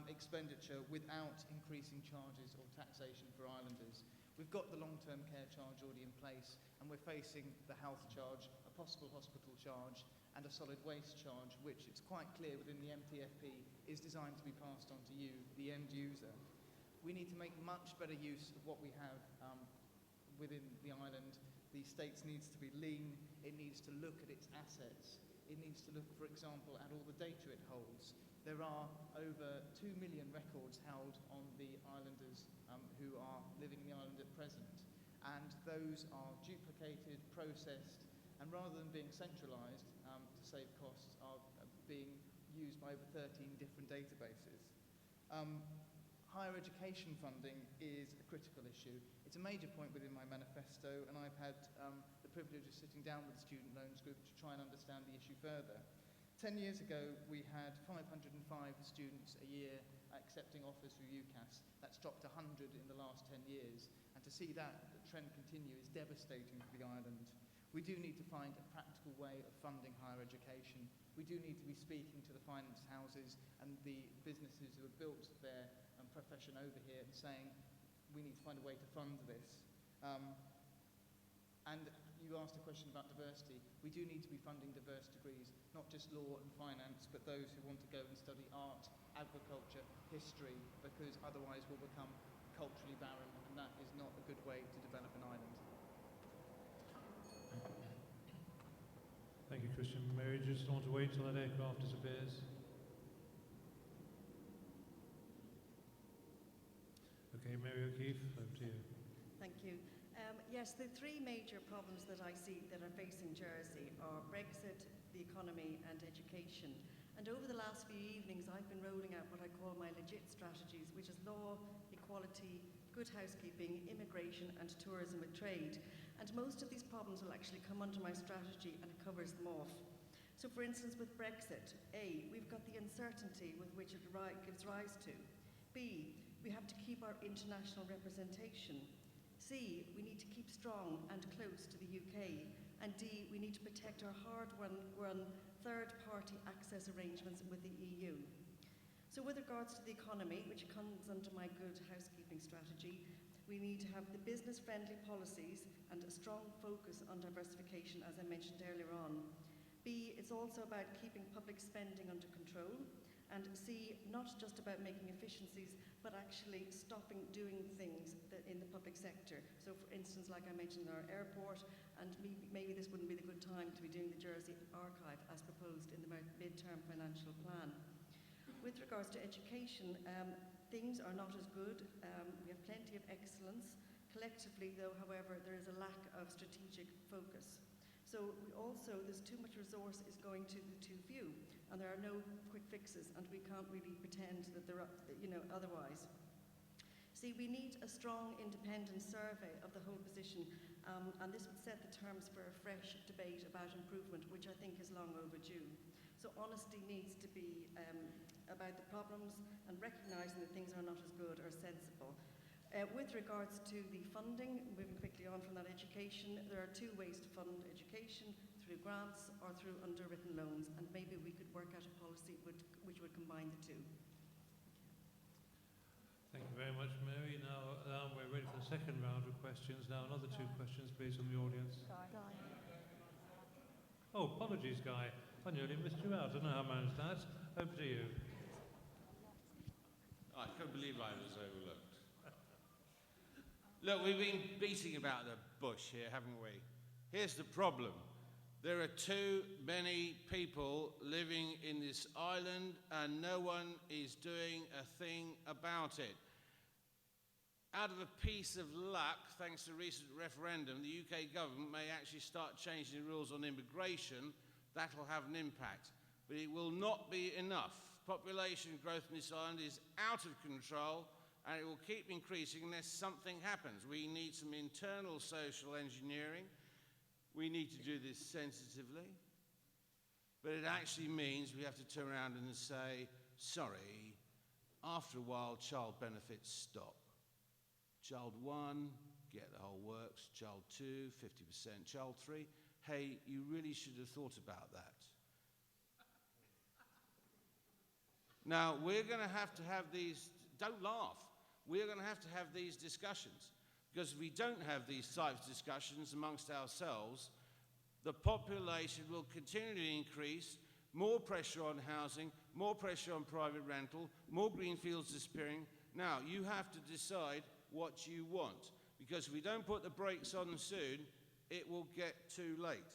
expenditure without increasing charges or taxation for islanders. We've got the long-term care charge already in place, and we're facing the health charge, a possible hospital charge, and a solid waste charge, which it's quite clear within the MTFP is designed to be passed on to you, the end user. We need to make much better use of what we have within the island. The States needs to be lean, it needs to look at its assets, it needs to look, for example, at all the data it holds. There are over 2 million records held on the islanders who are living in the island at present, and those are duplicated, processed, and rather than being centralised to save costs, are being used by over 13 different databases. Higher education funding is a critical issue. It's a major point within my manifesto, and I've had the privilege of sitting down with the Student Loans Group to try and understand the issue further. 10 years ago, we had 505 students a year accepting offers through UCAS. That's dropped to 100 in the last 10 years. And to see that trend continue is devastating for the island. We do need to find a practical way of funding higher education. We do need to be speaking to the finance houses and the businesses who have built their profession over here and saying, we need to find a way to fund this. And you asked a question about diversity. We do need to be funding diverse degrees, not just law and finance, but those who want to go and study art, agriculture, history, because otherwise we'll become culturally barren, and that is not a good way to develop an island. Thank you, Christian. Mary, do you just want to wait till that aircraft disappears? Okay, Mary O'Keefe, over to you. Thank you. Yes, the three major problems that I see that are facing Jersey are Brexit, the economy and education. And over the last few evenings I've been rolling out what I call my legit strategies, which is law, equality, good housekeeping, immigration and tourism with trade. And most of these problems will actually come under my strategy, and it covers them off. So for instance with Brexit, A, we've got the uncertainty with which it gives rise to. B, we have to keep our international representation. C, we need to keep strong and close to the UK. And D, we need to protect our hard-won third-party access arrangements with the EU. So with regards to the economy, which comes under my good housekeeping strategy, we need to have the business-friendly policies and a strong focus on diversification, as I mentioned earlier on. B, it's also about keeping public spending under control. And C, not just about making efficiencies, but actually stopping doing things in the public sector. So for instance, like I mentioned, our airport, and maybe this wouldn't be the good time to be doing the Jersey Archive as proposed in the mid-term financial plan. With regards to education, things are not as good. We have plenty of excellence. Collectively, though, however, there is a lack of strategic focus. So there's too much resource is going to the too few, and there are no quick fixes, and we can't really pretend that there are, otherwise. See, we need a strong independent survey of the whole position, and this would set the terms for a fresh debate about improvement, which I think is long overdue. So honesty needs to be about the problems and recognising that things are not as good or sensible. With regards to the funding, moving quickly on from that education, there are two ways to fund education, through grants or through underwritten loans, and maybe we could work out a policy which would combine the two. Thank you very much, Mary. Now we're ready for the second round of questions. Now another two questions, please, from the audience. Guy. Oh, apologies, Guy. I nearly missed you out. I don't know how I managed that. Over to you. I can't believe I was overlooked. Look, we've been beating about the bush here, haven't we? Here's the problem. There are too many people living in this island and no one is doing a thing about it. Out of a piece of luck, thanks to a recent referendum, the UK government may actually start changing the rules on immigration. That'll have an impact, but it will not be enough. Population growth in this island is out of control and it will keep increasing unless something happens. We need some internal social engineering. We need to do this sensitively, but it actually means we have to turn around and say, sorry, after a while child benefits stop. Child 1, get the whole works. Child 2, 50%. Child 3, hey, you really should have thought about that. Now, we're going to have these, don't laugh, we're going to have these discussions, because if we don't have these types of discussions amongst ourselves, the population will continually increase, more pressure on housing, more pressure on private rental, more green fields disappearing. Now, you have to decide what you want, because if we don't put the brakes on soon, it will get too late.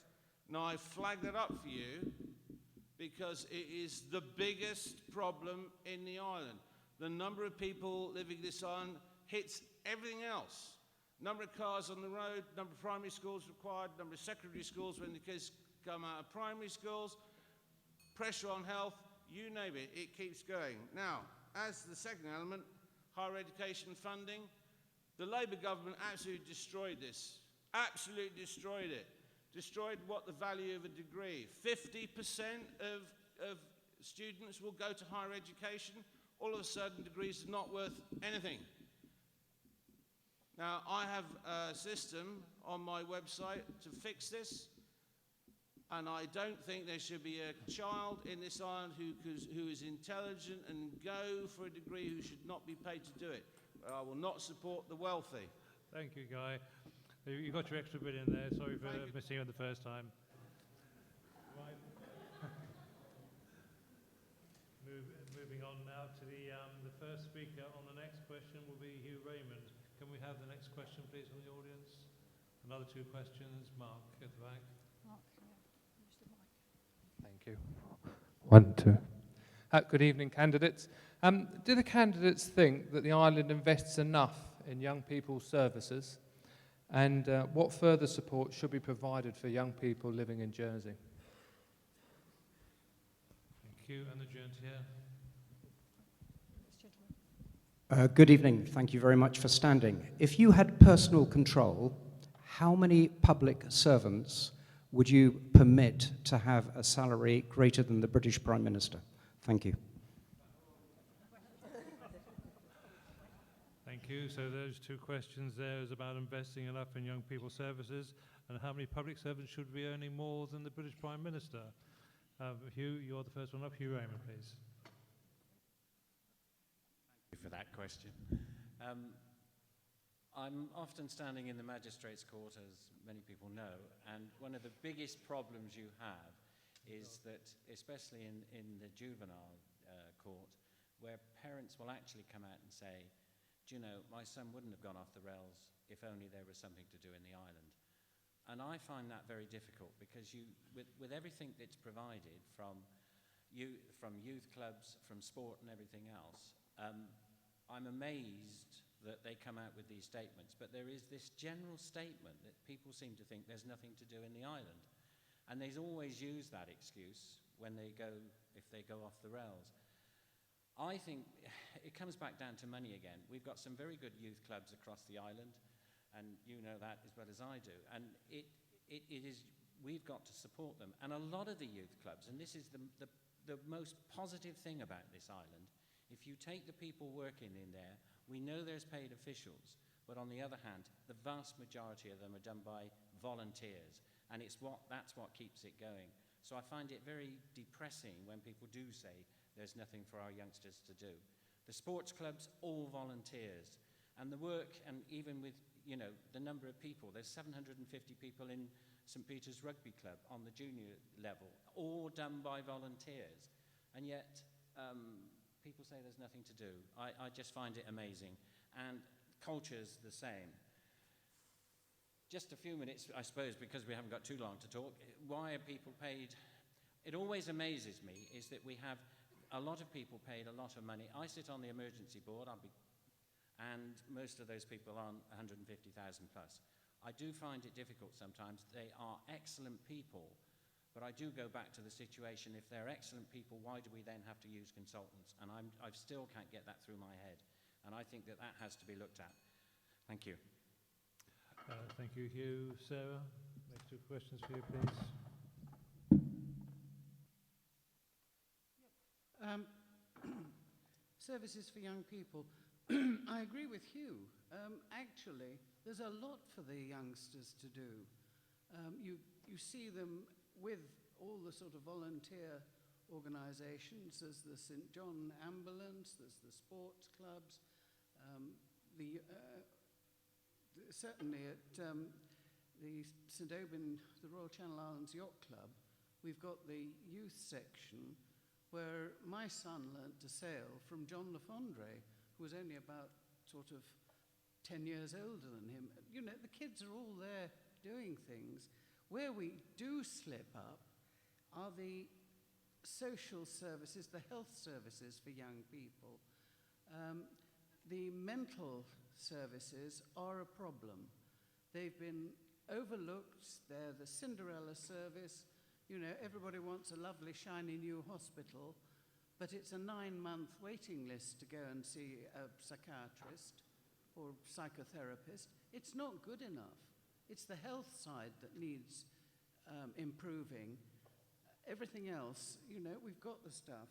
Now, I flagged that up for you because it is the biggest problem in the island. The number of people living this island hits everything else. Number of cars on the road, number of primary schools required, number of secondary schools when the kids come out of primary schools, pressure on health, you name it, it keeps going. Now, as the second element, higher education funding, the Labour government absolutely destroyed this, absolutely destroyed it. Destroyed what the value of a degree. 50% of students will go to higher education. All of a sudden, degrees are not worth anything. Now, I have a system on my website to fix this, and I don't think there should be a child in this island who is intelligent and go for a degree who should not be paid to do it. I will not support the wealthy. Thank you, Guy. You got your extra bit in there. Sorry for missing you the first time. Right. Moving on now to the first speaker on the next question will be Hugh Raymond. Can we have the next question, please, from the audience? Another 2 questions. Mark at the back. Mark, use the mic. Thank you. 1, 2. Good evening, candidates. Do the candidates think that the island invests enough in young people's services? And what further support should be provided for young people living in Jersey? Thank you. And the gent here. Good evening. Thank you very much for standing. If you had personal control, how many public servants would you permit to have a salary greater than the British Prime Minister? Thank you. Thank you. So those 2 questions there is about investing enough in young people's services and how many public servants should be earning more than the British Prime Minister. Hugh, you're the first one up. Hugh Raymond, please. Thank you for that question. I'm often standing in the Magistrates' Court, as many people know, and one of the biggest problems you have is that, especially in the juvenile court, where parents will actually come out and say, do you know, my son wouldn't have gone off the rails if only there was something to do in the island. And I find that very difficult because with everything that's provided from youth clubs, from sport and everything else, I'm amazed that they come out with these statements, but there is this general statement that people seem to think there's nothing to do in the island. And they always use that excuse when if they go off the rails. I think it comes back down to money again. We've got some very good youth clubs across the island, and you know that as well as I do. And we've got to support them. And a lot of the youth clubs, and this is the most positive thing about this island, if you take the people working in there, we know there's paid officials, but on the other hand, the vast majority of them are done by volunteers, and that's what keeps it going. So I find it very depressing when people do say there's nothing for our youngsters to do. The sports clubs, all volunteers, and the work, and even with the number of people, there's 750 people in St. Peter's Rugby Club on the junior level, all done by volunteers, and yet people say there's nothing to do. I just find it amazing. And culture's the same. just a few minutes, I suppose, because we haven't got too long to talk. Why are people paid? It always amazes me is that we have a lot of people paid a lot of money. I sit on the emergency board, and most of those people are on 150,000 plus. I do find it difficult sometimes. They are excellent people, but I do go back to the situation, if they're excellent people, why do we then have to use consultants? And I still can't get that through my head. And I think that that has to be looked at. Thank you. Thank you, Hugh. Sarah, next two questions for you, please. Services for young people. I agree with Hugh. Actually, there's a lot for the youngsters to do. You see them with all the sort of volunteer organisations. There's the St. John Ambulance, there's the sports clubs, certainly at the St. Aubin, the Royal Channel Islands Yacht Club, we've got the youth section where my son learnt to sail from John Lafondre, who was only about sort of 10 years older than him. You know, the kids are all there doing things. Where we do slip up are the social services, the health services for young people. The mental services are a problem. They've been overlooked. They're the Cinderella service. You know, everybody wants a lovely, shiny new hospital, but it's a 9-month waiting list to go and see a psychiatrist or psychotherapist. It's not good enough. It's the health side that needs improving. Everything else, you know, we've got the stuff.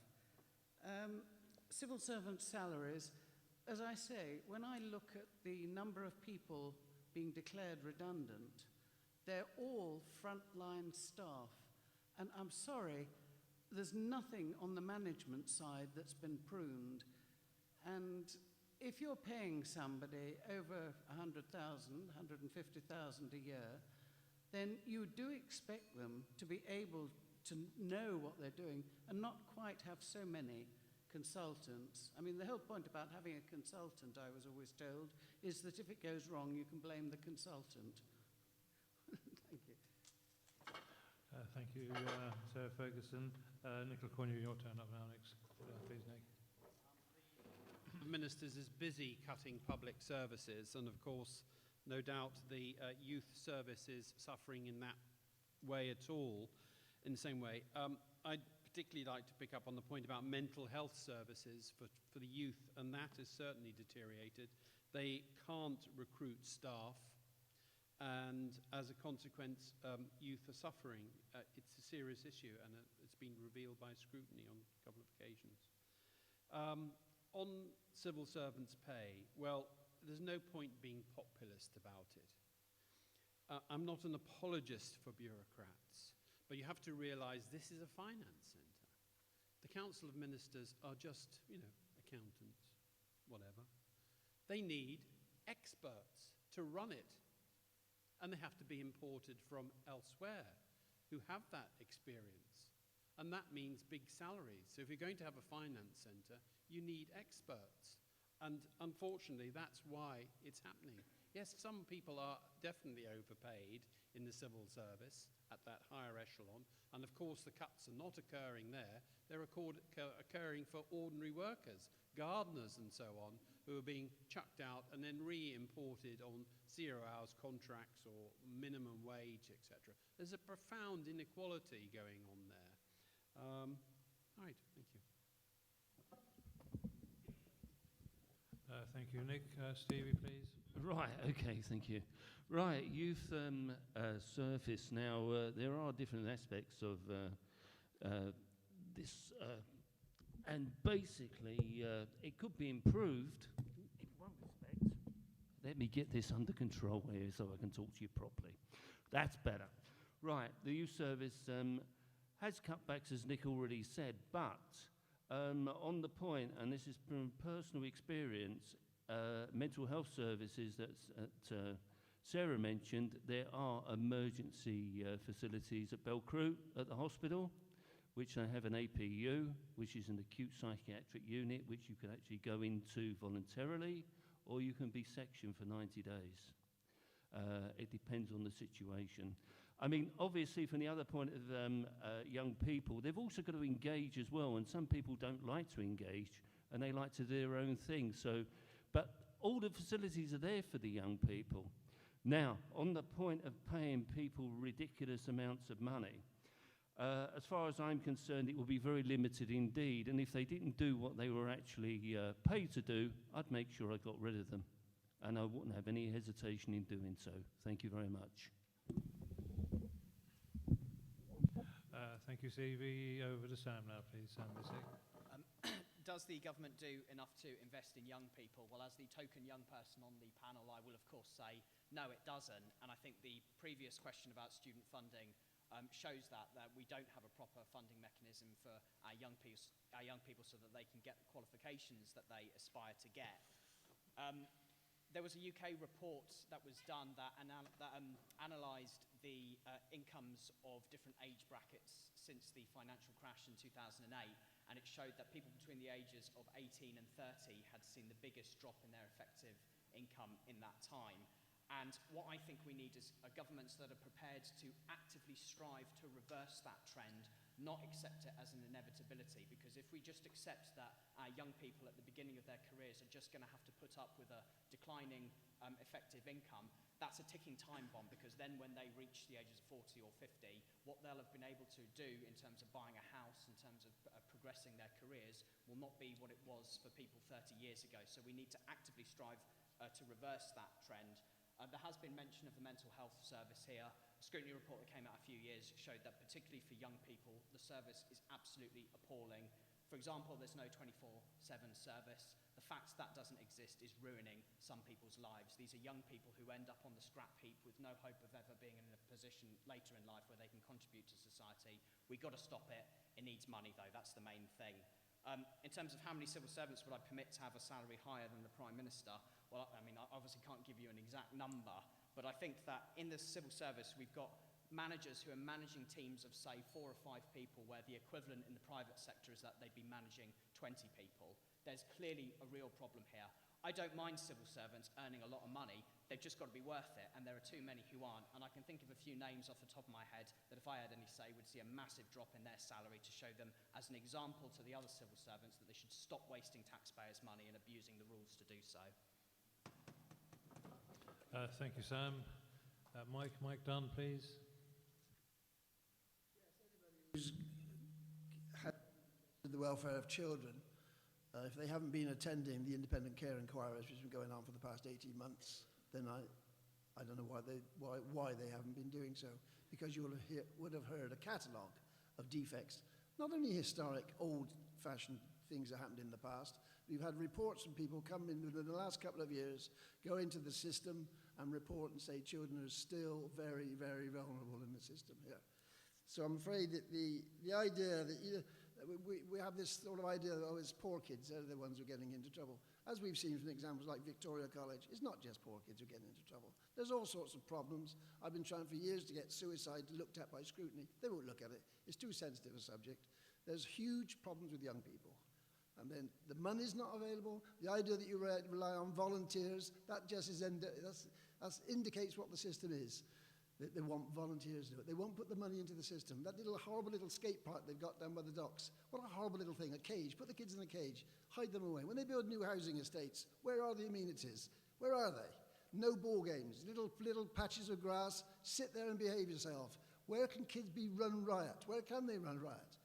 Civil servant salaries, as I say, when I look at the number of people being declared redundant, they're all frontline staff. And I'm sorry, there's nothing on the management side that's been pruned. And if you're paying somebody over 100,000, 150,000 a year, then you do expect them to be able to know what they're doing and not quite have so many consultants. I mean, the whole point about having a consultant, I was always told, is that if it goes wrong, you can blame the consultant. Thank you. Thank you, Sarah Ferguson. Nicola Cornu, your turn up now next. Please, Nick. The Ministers is busy cutting public services, and of course, no doubt the youth service is suffering in that way at all, in the same way. I'd particularly like to pick up on the point about mental health services for the youth, and that has certainly deteriorated. They can't recruit staff, and as a consequence, youth are suffering. It's a serious issue, and it's been revealed by scrutiny on a couple of occasions. On civil servants' pay, well, there's no point being populist about it. I'm not an apologist for bureaucrats, but you have to realize this is a finance centre. The Council of Ministers are just, you know, accountants, whatever. They need experts to run it, and they have to be imported from elsewhere who have that experience. And that means big salaries. So if you're going to have a finance centre, you need experts. And unfortunately, that's why it's happening. Yes, some people are definitely overpaid in the civil service at that higher echelon. And of course, the cuts are not occurring there. They're occurring for ordinary workers, gardeners and so on, who are being chucked out and then re-imported on 0 hours contracts or minimum wage, etc. There's a profound inequality going on there. All right, thank you. Thank you, Nick. Stevie, please. Right, okay, thank you. Right, youth service. Now, there are different aspects of this, and basically, it could be improved in one respect. Let me get this under control here so I can talk to you properly. That's better. Right, the youth service has cutbacks, as Nick already said, but on the point, and this is from personal experience, mental health services that Sarah mentioned, there are emergency facilities at Belcrute at the hospital, which they have an APU, which is an acute psychiatric unit, which you can actually go into voluntarily, or you can be sectioned for 90 days. It depends on the situation. I mean, obviously, from the other point of young people, they've also got to engage as well, and some people don't like to engage, and they like to do their own thing. So, but all the facilities are there for the young people. Now, on the point of paying people ridiculous amounts of money, as far as I'm concerned, it will be very limited indeed, and if they didn't do what they were actually paid to do, I'd make sure I got rid of them, and I wouldn't have any hesitation in doing so. Thank you very much. Thank you, Stevie. Over to Sam now, please. Sam Bissek. Does the government do enough to invest in young people? Well, as the token young person on the panel, I will of course say no, it doesn't. And I think the previous question about student funding shows that we don't have a proper funding mechanism for our young people so that they can get the qualifications that they aspire to get. There was a UK report that was done that analysed the incomes of different age brackets since the financial crash in 2008, and it showed that people between the ages of 18 and 30 had seen the biggest drop in their effective income in that time. And what I think we need is governments that are prepared to actively strive to reverse that trend, not accept it as an inevitability, because if we just accept that our young people at the beginning of their careers are just going to have to put up with a declining effective income, that's a ticking time bomb, because then when they reach the ages of 40 or 50, what they'll have been able to do in terms of buying a house, in terms of progressing their careers, will not be what it was for people 30 years ago. So we need to actively strive to reverse that trend. There has been mention of the mental health service here. A scrutiny report that came out a few years showed that particularly for young people, the service is absolutely appalling. For example, there's no 24/7 service. The fact that doesn't exist is ruining some people's lives. These are young people who end up on the scrap heap with no hope of ever being in a position later in life where they can contribute to society. We've got to stop it. It needs money, though. That's the main thing. In terms of how many civil servants would I permit to have a salary higher than the Prime Minister, well, I mean, I obviously can't give you an exact number, but I think that in the civil service, we've got managers who are managing teams of, say, 4 or 5 people, where the equivalent in the private sector is that they'd be managing 20 people. There's clearly a real problem here. I don't mind civil servants earning a lot of money. They've just got to be worth it, and there are too many who aren't. And I can think of a few names off the top of my head that, if I had any say, would see a massive drop in their salary, to show them as an example to the other civil servants that they should stop wasting taxpayers' money and abusing the rules to do so. Thank you, Sam. Mike Dunn, please. Who's had the welfare of children, if they haven't been attending the independent care inquiries, which have been going on for the past 18 months, then I don't know why they haven't been doing so. Because you would have heard a catalogue of defects, not only historic, old-fashioned things that happened in the past. We've had reports from people come in within the last couple of years, go into the system and report and say children are still very, very vulnerable in the system here. So I'm afraid that the idea that we have this sort of idea that, oh, it's poor kids, they're the ones who are getting into trouble. As we've seen from examples like Victoria College, it's not just poor kids who are getting into trouble. There's all sorts of problems. I've been trying for years to get suicide looked at by scrutiny. They won't look at it. It's too sensitive a subject. There's huge problems with young people. And then the money's not available. The idea that you rely on volunteers, that just is that indicates what the system is. They want volunteers to do it. They won't put the money into the system. That little horrible little skate park they've got down by the docks, what a horrible little thing, a cage. Put the kids in a cage, hide them away. When they build new housing estates, where are the amenities? Where are they? No ball games, little patches of grass, sit there and behave yourself. Where can kids be run riot? Where can they run riot?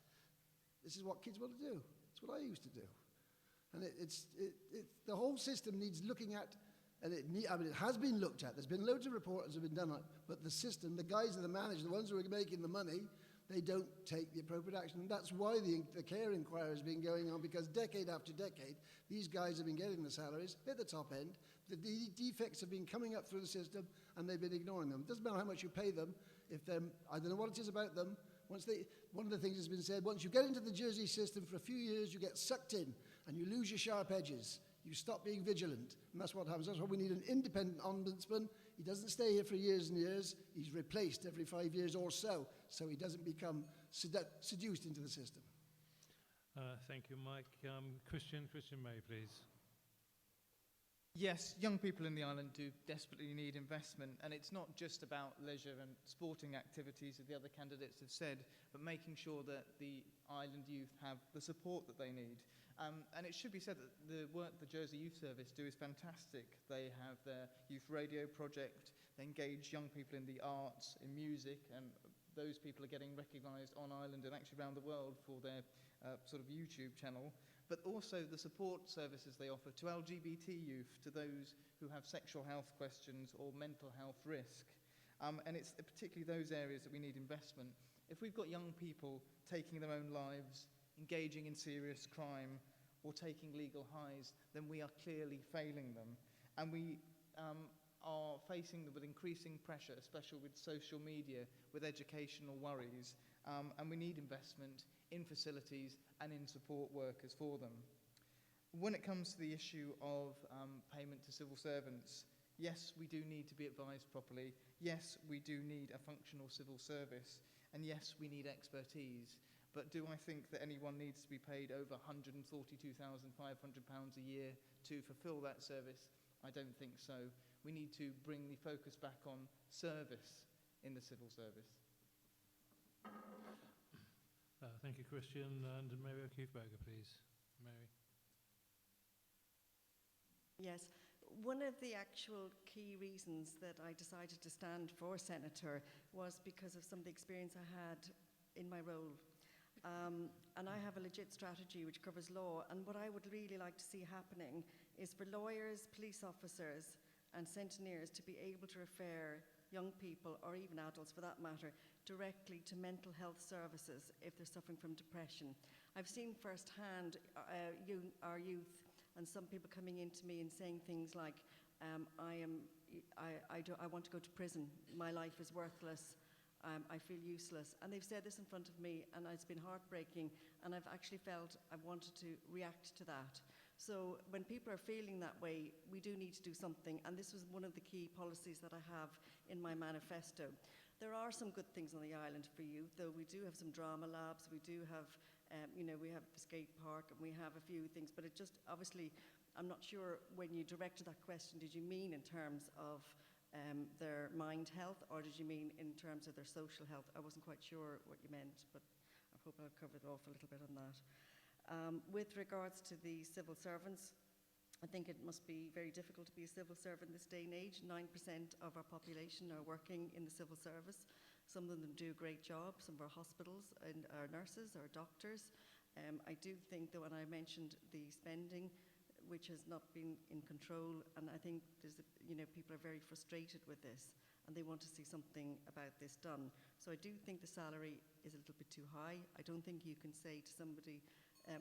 This is what kids want to do. It's what I used to do. And the whole system needs looking at. And it has been looked at. There's been loads of reports that have been done on it, but the system, the guys that are managing, the ones who are making the money, they don't take the appropriate action. And that's why the care inquiry has been going on, because decade after decade, these guys have been getting the salaries at the top end. The defects have been coming up through the system, and they've been ignoring them. It doesn't matter how much you pay them. If they're, I don't know what it is about them. One of the things has been said, once you get into the Jersey system for a few years, you get sucked in, and you lose your sharp edges. You stop being vigilant, and that's what happens. That's why we need an independent ombudsman. He doesn't stay here for years and years. He's replaced every 5 years or so he doesn't become seduced into the system. Thank you, Mike. Christian May, please. Yes, young people in the island do desperately need investment, and it's not just about leisure and sporting activities, as the other candidates have said, but making sure that the island youth have the support that they need. And it should be said that the work the Jersey Youth Service do is fantastic. They have their youth radio project, they engage young people in the arts, in music, and those people are getting recognised on island and actually around the world for their sort of YouTube channel. But also the support services they offer to LGBT youth, to those who have sexual health questions or mental health risk. And it's particularly those areas that we need investment. If we've got young people taking their own lives, engaging in serious crime, or taking legal highs, then we are clearly failing them. And we are facing them with increasing pressure, especially with social media, with educational worries. And we need investment in facilities and in support workers for them. When it comes to the issue of payment to civil servants, yes, we do need to be advised properly. Yes, we do need a functional civil service. And yes, we need expertise. But do I think that anyone needs to be paid over £142,500 a year to fulfil that service? I don't think so. We need to bring the focus back on service in the civil service. Thank you, Christian. And Mary O'Keefe-Berger, please. Mary. Yes, one of the actual key reasons that I decided to stand for Senator was because of some of the experience I had in my role. And I have a legit strategy which covers law, and what I would really like to see happening is for lawyers, police officers and centenaries to be able to refer young people, or even adults for that matter, directly to mental health services if they're suffering from depression. I've seen firsthand our youth and some people coming into me and saying things like, I want to go to prison, my life is worthless, I feel useless. And they've said this in front of me, and it's been heartbreaking, and I've actually felt I wanted to react to that. So when people are feeling that way, we do need to do something, and this was one of the key policies that I have in my manifesto. There are some good things on the island for youth, though we do have some drama labs, we do have, we have a skate park, and we have a few things, but it just, obviously, I'm not sure when you directed that question, did you mean in terms of their mind health, or did you mean in terms of their social health? I wasn't quite sure what you meant, but I hope I've covered off a little bit on that. With regards to the civil servants, I think it must be very difficult to be a civil servant this day and age. 9% of our population are working in the civil service. Some of them do a great job, some of our hospitals and our nurses, our doctors. I do think, though, when I mentioned the spending, which has not been in control, and I think there's, people are very frustrated with this, and they want to see something about this done. So I do think the salary is a little bit too high. I don't think you can say to somebody,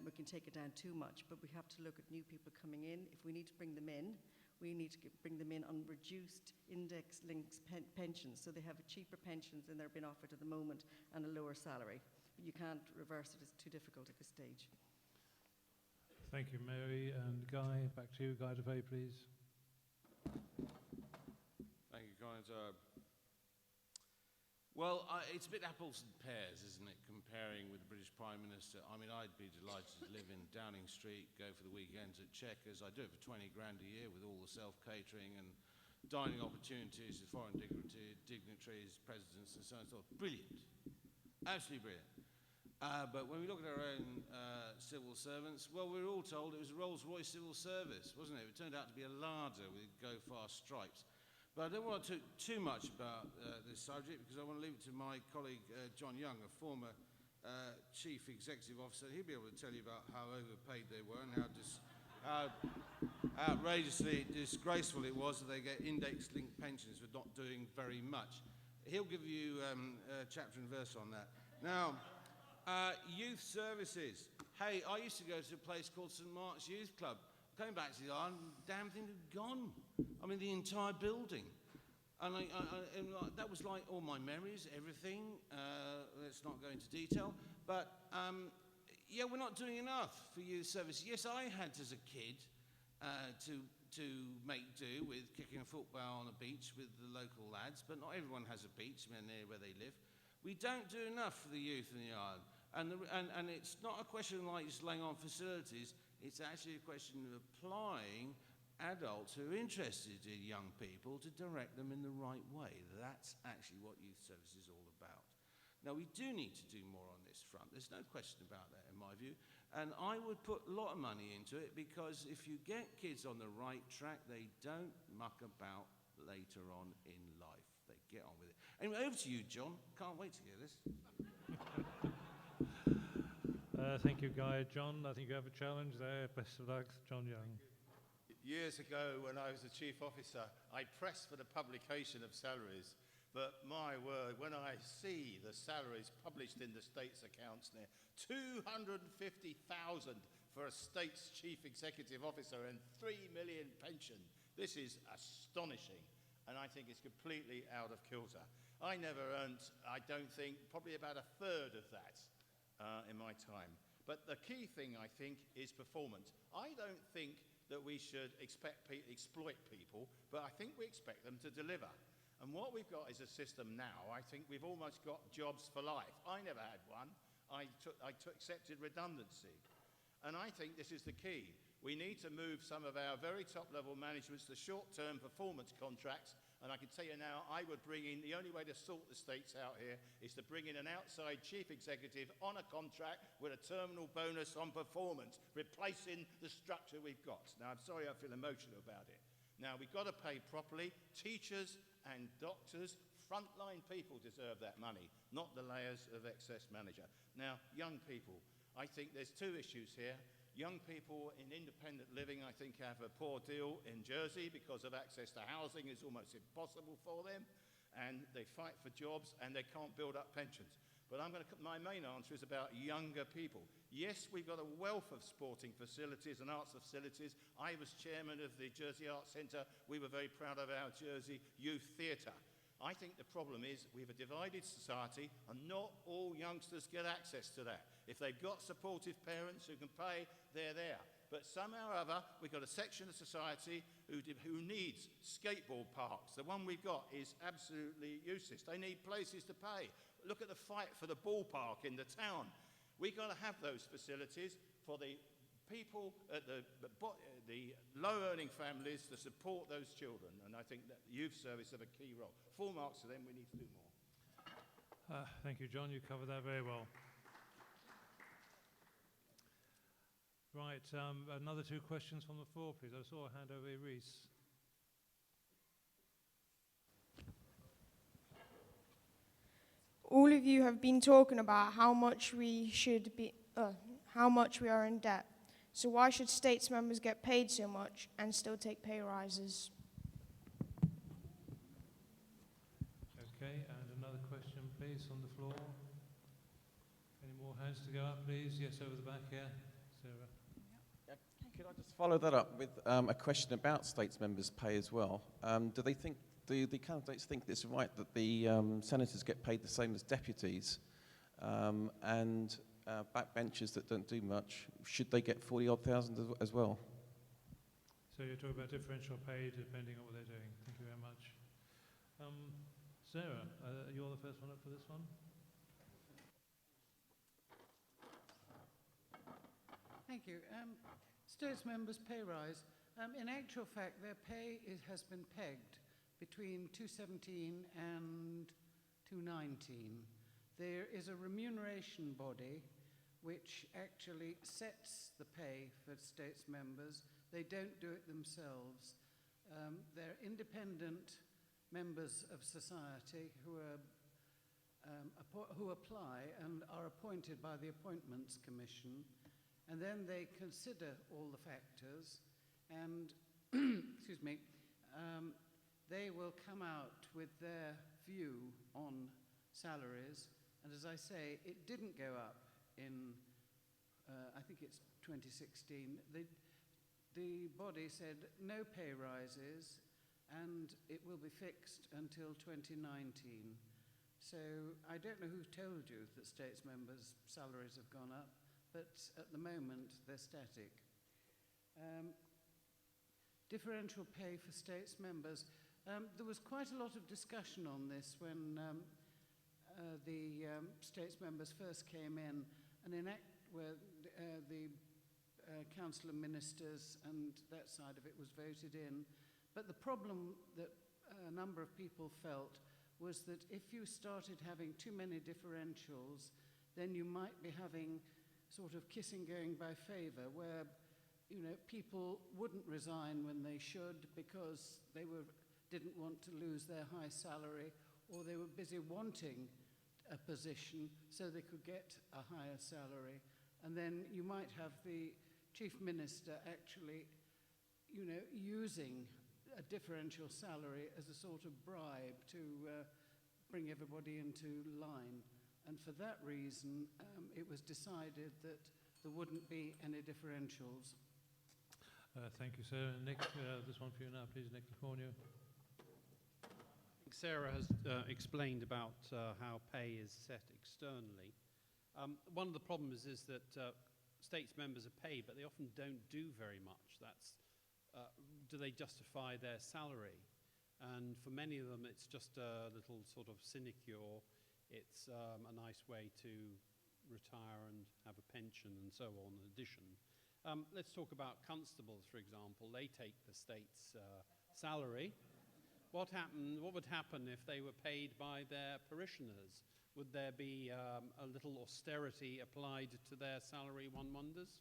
we can take it down too much, but we have to look at new people coming in. If we need to bring them in, we need to bring them in on reduced index-linked pensions, so they have cheaper pensions than they're being offered at the moment, and a lower salary. But you can't reverse it, it's too difficult at this stage. Thank you, Mary. And Guy, back to you. Guy DeVay, please. Thank you, Colin. Well, it's a bit apples and pears, isn't it, comparing with the British Prime Minister. I mean, I'd be delighted to live in Downing Street, go for the weekends at Chequers. I do it for 20 grand a year with all the self-catering and dining opportunities with foreign dignitaries, presidents, and so on and so forth. Brilliant. Absolutely brilliant. But when we look at our own civil servants, well, we were all told it was a Rolls-Royce civil service, wasn't it? It turned out to be a Lada with go-fast stripes. But I don't want to talk too much about this subject, because I want to leave it to my colleague John Young, a former chief executive officer. He'll be able to tell you about how overpaid they were and how outrageously disgraceful it was that they get index-linked pensions for not doing very much. He'll give you chapter and verse on that. Now, youth services. Hey, I used to go to a place called St Mark's Youth Club. Coming back to the island, the damn thing had gone. I mean, the entire building. And that was like all my memories, everything. Let's not go into detail. But, yeah, we're not doing enough for youth service. Yes, I had as a kid to make do with kicking a football on a beach with the local lads, but not everyone has a beach near where they live. We don't do enough for the youth in the island. And it's not a question like just laying on facilities. It's actually a question of applying adults who are interested in young people to direct them in the right way. That's actually what youth service is all about. Now, we do need to do more on this front. There's no question about that in my view. And I would put a lot of money into it, because if you get kids on the right track, they don't muck about later on in life. They get on with it. Anyway, over to you, John. Can't wait to hear this. Thank you, Guy. John, I think you have a challenge there. Best of luck, John Young. Years ago, when I was a chief officer, I pressed for the publication of salaries. But my word, when I see the salaries published in the state's accounts now, 250,000 for a state's chief executive officer and 3 million pension, this is astonishing. And I think it's completely out of kilter. I never earned, I don't think, probably about a third of that in my time. But the key thing, I think, is performance. I don't think that we should exploit people, but I think we expect them to deliver. And what we've got is a system now, I think we've almost got jobs for life. I never had one. I accepted redundancy. And I think this is the key. We need to move some of our very top-level managements to short-term performance contracts. And I can tell you now, I would bring in, the only way to sort the states out here is to bring in an outside chief executive on a contract with a terminal bonus on performance, replacing the structure we've got. Now, I'm sorry I feel emotional about it. Now, we've got to pay properly. Teachers and doctors, frontline people deserve that money, not the layers of excess manager. Now, young people, I think there's two issues here. Young people in independent living, I think, have a poor deal in Jersey because of access to housing is almost impossible for them, and they fight for jobs and they can't build up pensions. But my main answer is about younger people. Yes, we've got a wealth of sporting facilities and arts facilities. I was chairman of the Jersey Arts Centre. We were very proud of our Jersey Youth Theatre. I think the problem is we have a divided society, and not all youngsters get access to that. If they've got supportive parents who can pay, they're there. But somehow or other, we've got a section of society who needs skateboard parks. The one we've got is absolutely useless. They need places to pay. Look at the fight for the ballpark in the town. We've got to have those facilities for the people at the low-earning families to support those children. And I think that youth service have a key role. 4 marks to them, we need to do more. Thank you, John. You covered that very well. Right, another 2 questions from the floor, please. I saw a hand over here, Reese. All of you have been talking about how much we are in debt. So why should states members get paid so much and still take pay rises? Okay, and another question, please, on the floor. Any more hands to go up, please? Yes, over the back here. Sarah. Could I just follow that up with a question about states members' pay as well? Do the candidates think it's right that the senators get paid the same as deputies, and backbenchers that don't do much, should they get 40-odd thousand as well? So you're talking about differential pay depending on what they're doing. Thank you very much. Sarah, you're the first one up for this one. Thank you. States members' pay rise. In actual fact, their pay has been pegged between 2017 and 2019. There is a remuneration body which actually sets the pay for states members. They don't do it themselves. They're independent members of society who apply and are appointed by the Appointments Commission, and then they consider all the factors, and excuse me, they will come out with their view on salaries. And as I say, it didn't go up in, I think it's 2016. The body said no pay rises, and it will be fixed until 2019. So I don't know who told you that states members' salaries have gone up, but at the moment they're static. Differential pay for states members. There was quite a lot of discussion on this when the states members first came in, and the council of ministers, and that side of it was voted in. But the problem that a number of people felt was that if you started having too many differentials, then you might be having sort of kissing going by favour, where people wouldn't resign when they should because they didn't want to lose their high salary, or they were busy wanting a position so they could get a higher salary. And then you might have the chief minister actually, using a differential salary as a sort of bribe to bring everybody into line. And for that reason, it was decided that there wouldn't be any differentials. Thank you, sir. Nick, this one for you now, please, Nick Cornu. Sarah has explained about how pay is set externally. One of the problems is that states members are paid, but they often don't do very much. That's, do they justify their salary? And for many of them, it's just a little sort of sinecure. It's a nice way to retire and have a pension and so on in addition. Let's talk about constables, for example. They take the state's salary. What would happen if they were paid by their parishioners? Would there be a little austerity applied to their salary, one wonders?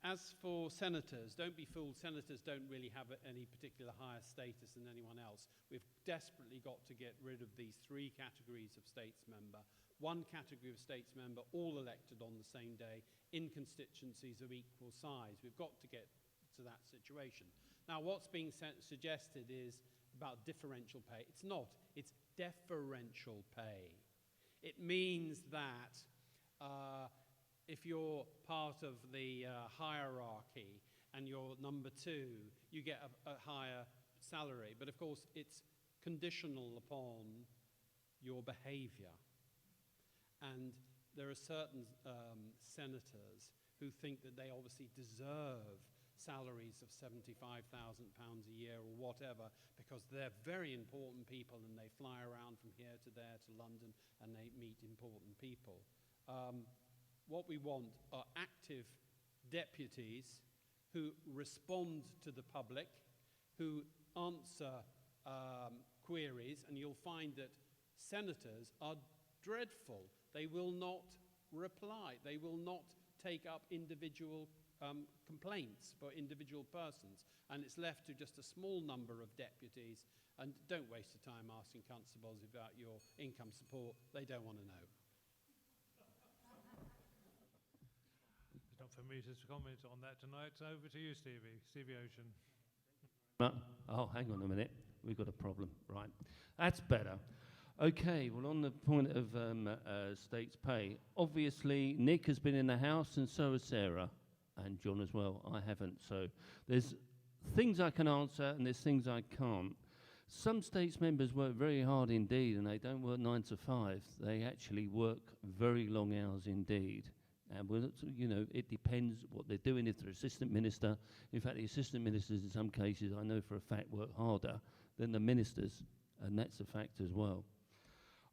As for senators, don't be fooled, senators don't really have any particular higher status than anyone else. We've desperately got to get rid of these three categories of states member. One category of states member, all elected on the same day in constituencies of equal size. We've got to get to that situation. Now, what's being suggested is about differential pay. It's not. It's deferential pay. It means that if you're part of the hierarchy and you're number two, you get a higher salary. But of course, it's conditional upon your behavior. And there are certain senators who think that they obviously deserve salaries of £75,000 a year or whatever, because they're very important people and they fly around from here to there to London and they meet important people. What we want are active deputies who respond to the public, who answer queries, and you'll find that senators are dreadful. They will not reply. They will not take up individual complaints for individual persons, and it's left to just a small number of deputies. And don't waste your time asking constables about your income support. They don't want to know. It's not for me to comment on that tonight. Over to you, Stevie. Stevie Ocean. Oh, hang on a minute. We've got a problem. Right. That's better. Okay, well, on the point of states pay, obviously Nick has been in the House and so has Sarah, and John as well. I haven't. So there's things I can answer and there's things I can't. Some states members work very hard indeed, and they don't work 9 to 5. They actually work very long hours indeed. And, it depends what they're doing. If they're assistant minister, in fact, the assistant ministers in some cases, I know for a fact, work harder than the ministers, and that's a fact as well.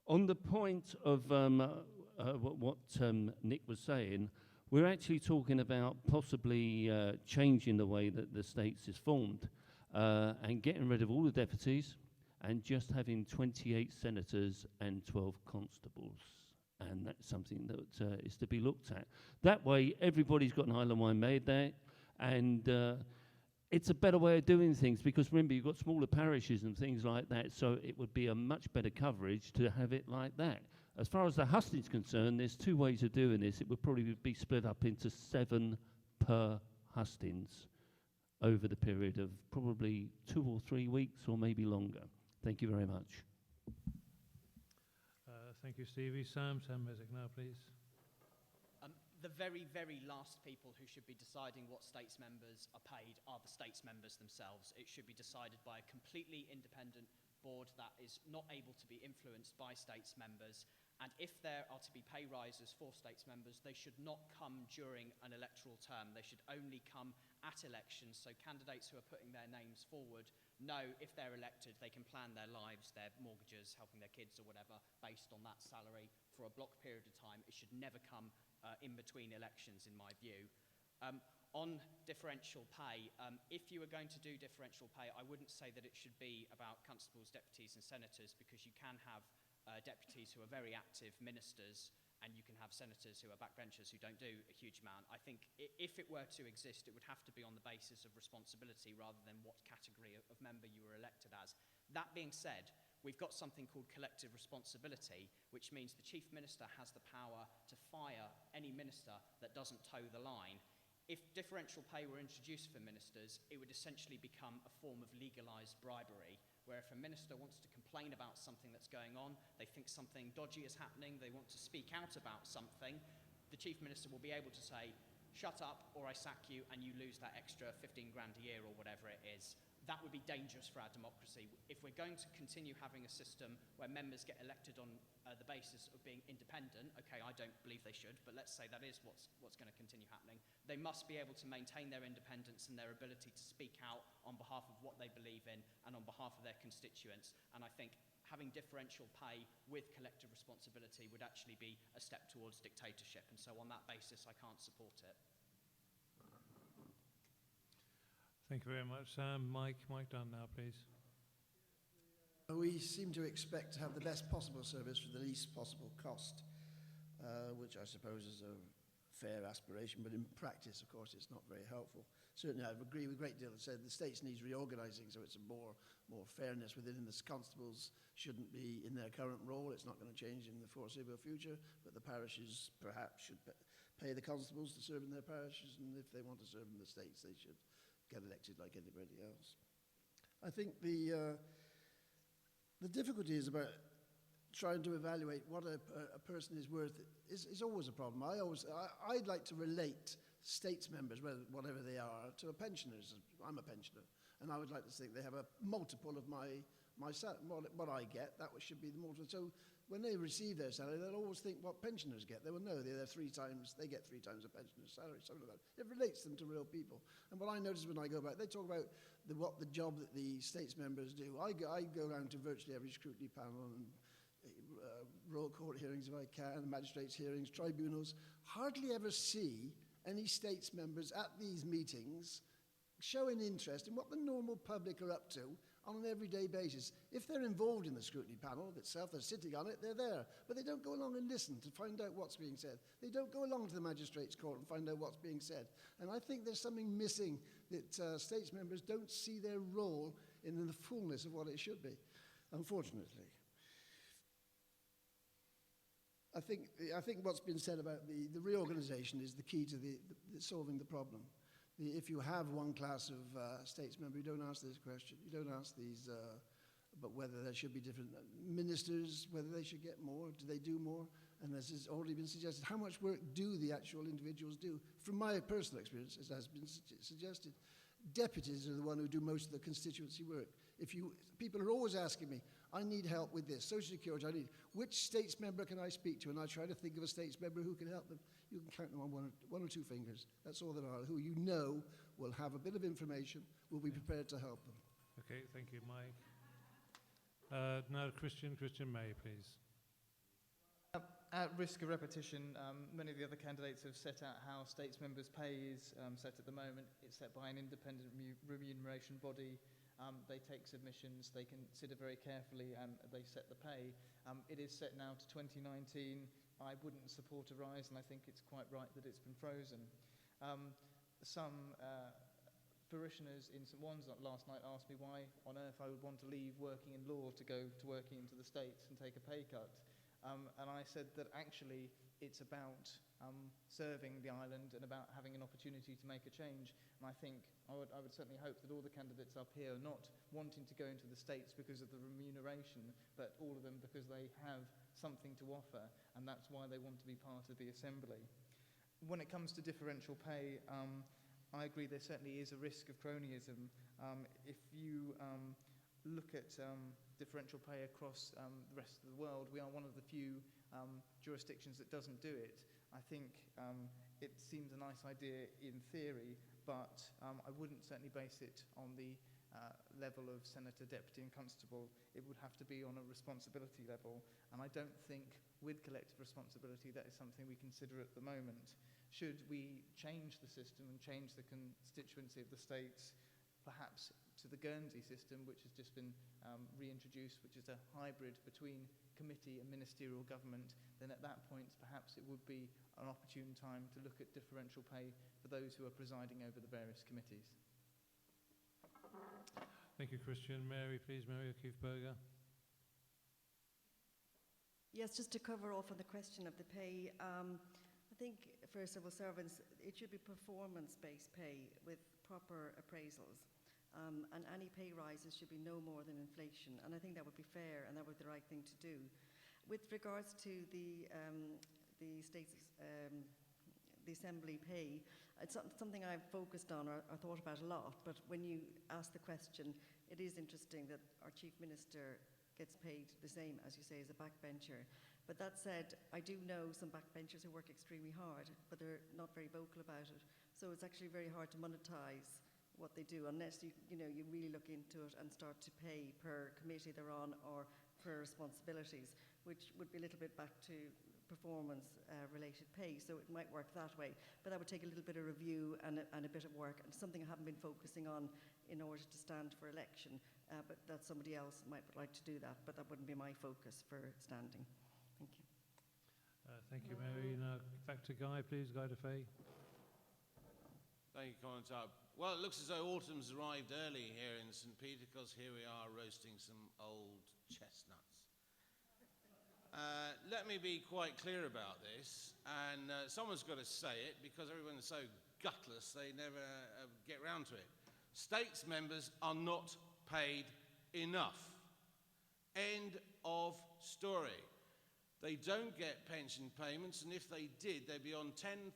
On the point of what Nick was saying, we're actually talking about possibly changing the way that the states is formed and getting rid of all the deputies and just having 28 senators and 12 constables. And that's something that is to be looked at. That way, everybody's got an Isle of Wight made there, and it's a better way of doing things, because remember, you've got smaller parishes and things like that, so it would be a much better coverage to have it like that. As far as the Hustings is concerned, there's two ways of doing this. It would probably be split up into 7 per Hustings over the period of probably 2 or 3 weeks or maybe longer. Thank you very much. Thank you, Stevie. Sam Mesick now, please. The very, very last people who should be deciding what states members are paid are the states members themselves. It should be decided by a completely independent board that is not able to be influenced by states members. And if there are to be pay rises for states members, they should not come during an electoral term. They should only come at elections, so candidates who are putting their names forward know if they're elected, they can plan their lives, their mortgages, helping their kids or whatever, based on that salary for a block period of time. It should never come in between elections, in my view. On differential pay, if you were going to do differential pay, I wouldn't say that it should be about constables, deputies and senators, because you can have deputies who are very active ministers, and you can have senators who are backbenchers who don't do a huge amount. I think if it were to exist, it would have to be on the basis of responsibility rather than what category of member you were elected as. That being said, we've got something called collective responsibility, which means the chief minister has the power to fire any minister that doesn't toe the line. If differential pay were introduced for ministers, it would essentially become a form of legalised bribery, where if a minister wants to complain about something that's going on, they think something dodgy is happening, they want to speak out about something, the chief minister will be able to say, shut up or I sack you and you lose that extra 15 grand a year or whatever it is. That would be dangerous for our democracy. If we're going to continue having a system where members get elected on the basis of being independent, okay, I don't believe they should, but let's say that is what's going to continue happening, they must be able to maintain their independence and their ability to speak out on behalf of what they believe in and on behalf of their constituents. And I think having differential pay with collective responsibility would actually be a step towards dictatorship. And so on that basis, I can't support it. Thank you very much. Mike Dunn now, please. We seem to expect to have the best possible service for the least possible cost, which I suppose is a fair aspiration, but in practice, of course, it's not very helpful. Certainly, I agree with a great deal that said the states needs reorganising, so it's a more fairness within. The constables shouldn't be in their current role. It's not going to change in the foreseeable future, but the parishes perhaps should pay the constables to serve in their parishes, and if they want to serve in the states, they should get elected like anybody else. I think the difficulty is about trying to evaluate what a person is worth is always a problem. I'd like to relate states members, whatever they are, to pensioners. I'm a pensioner, and I would like to think they have a multiple of what I get. That should be the multiple. So when they receive their salary, they'll always think what pensioners get. They will know they get 3 times a pensioner's salary, something like that. It relates them to real people. And what I notice when I go back, they talk about what the job that the states members do. I go around to virtually every scrutiny panel and royal court hearings if I can, magistrates hearings, tribunals. Hardly ever see any states members at these meetings showing interest in what the normal public are up to on an everyday basis. If they're involved in the scrutiny panel itself, they're sitting on it, they're there. But they don't go along and listen to find out what's being said. They don't go along to the magistrate's court and find out what's being said. And I think there's something missing that states members don't see their role in the fullness of what it should be, unfortunately. I think what's been said about the reorganisation is the key to the solving the problem. If you have one class of states member, you don't ask this question. You don't ask these, but whether there should be different ministers, whether they should get more, do they do more? And as has already been suggested, how much work do the actual individuals do? From my personal experience, as has been suggested, deputies are the one who do most of the constituency work. People are always asking me, I need help with this, Social Security, which states member can I speak to? And I try to think of a states member who can help them. You can count them on one or two fingers. That's all there are, who you know will have a bit of information, will be prepared to help them. Okay, thank you, Mike. Now Christian May, please. At risk of repetition, many of the other candidates have set out how states members' pay is set at the moment. It's set by an independent remuneration body. They take submissions, they consider very carefully, and they set the pay. It is set now to 2019. I wouldn't support a rise, and I think it's quite right that it's been frozen. Some parishioners in St. Wands last night asked me why on earth I would want to leave working in law to go to working into the States and take a pay cut. And I said that actually it's about serving the island and about having an opportunity to make a change. And I think I would certainly hope that all the candidates up here are not wanting to go into the States because of the remuneration, but all of them because they have something to offer, and that's why they want to be part of the Assembly. When it comes to differential pay, I agree there certainly is a risk of cronyism. If you look at differential pay across the rest of the world, we are one of the few jurisdictions that doesn't do it. I think it seems a nice idea in theory, but I wouldn't certainly base it on the level of senator, deputy and constable. It would have to be on a responsibility level, and I don't think with collective responsibility that is something we consider at the moment. should we change the system and change the constituency of the states, perhaps to the Guernsey system, which has just been reintroduced, which is a hybrid between committee and ministerial government, then at that point perhaps it would be an opportune time to look at differential pay for those who are presiding over the various committees. Thank you, Christian. Mary, please. Mary O'Keefe-Berger. Yes, just to cover off on the question of the pay, I think for civil servants, it should be performance-based pay with proper appraisals. And any pay rises should be no more than inflation. And I think that would be fair and that would be the right thing to do. With regards to the state's, the assembly pay, it's something I've focused on or thought about a lot, but when you ask the question, it is interesting that our Chief Minister gets paid the same, as you say, as a backbencher. But that said, I do know some backbenchers who work extremely hard, but they're not very vocal about it. So it's actually very hard to monetize what they do unless you really look into it and start to pay per committee they're on or per responsibilities, which would be a little bit back to performance related pay. So it might work that way, but that would take a little bit of review and a bit of work, and something I haven't been focusing on in order to stand for election, but that somebody else might like to do that, but that wouldn't be my focus for standing. Thank you. Thank you, Mary. Now back to Guy, please. Guy de Fay. Thank you, Conrad. Well, it looks as though autumn's arrived early here in St. Peter, because here we are roasting some old chestnuts. Let me be quite clear about this, and someone's got to say it because everyone's so gutless they never get round to it. States members are not paid enough. End of story. They don't get pension payments, and if they did, they'd be on £10,000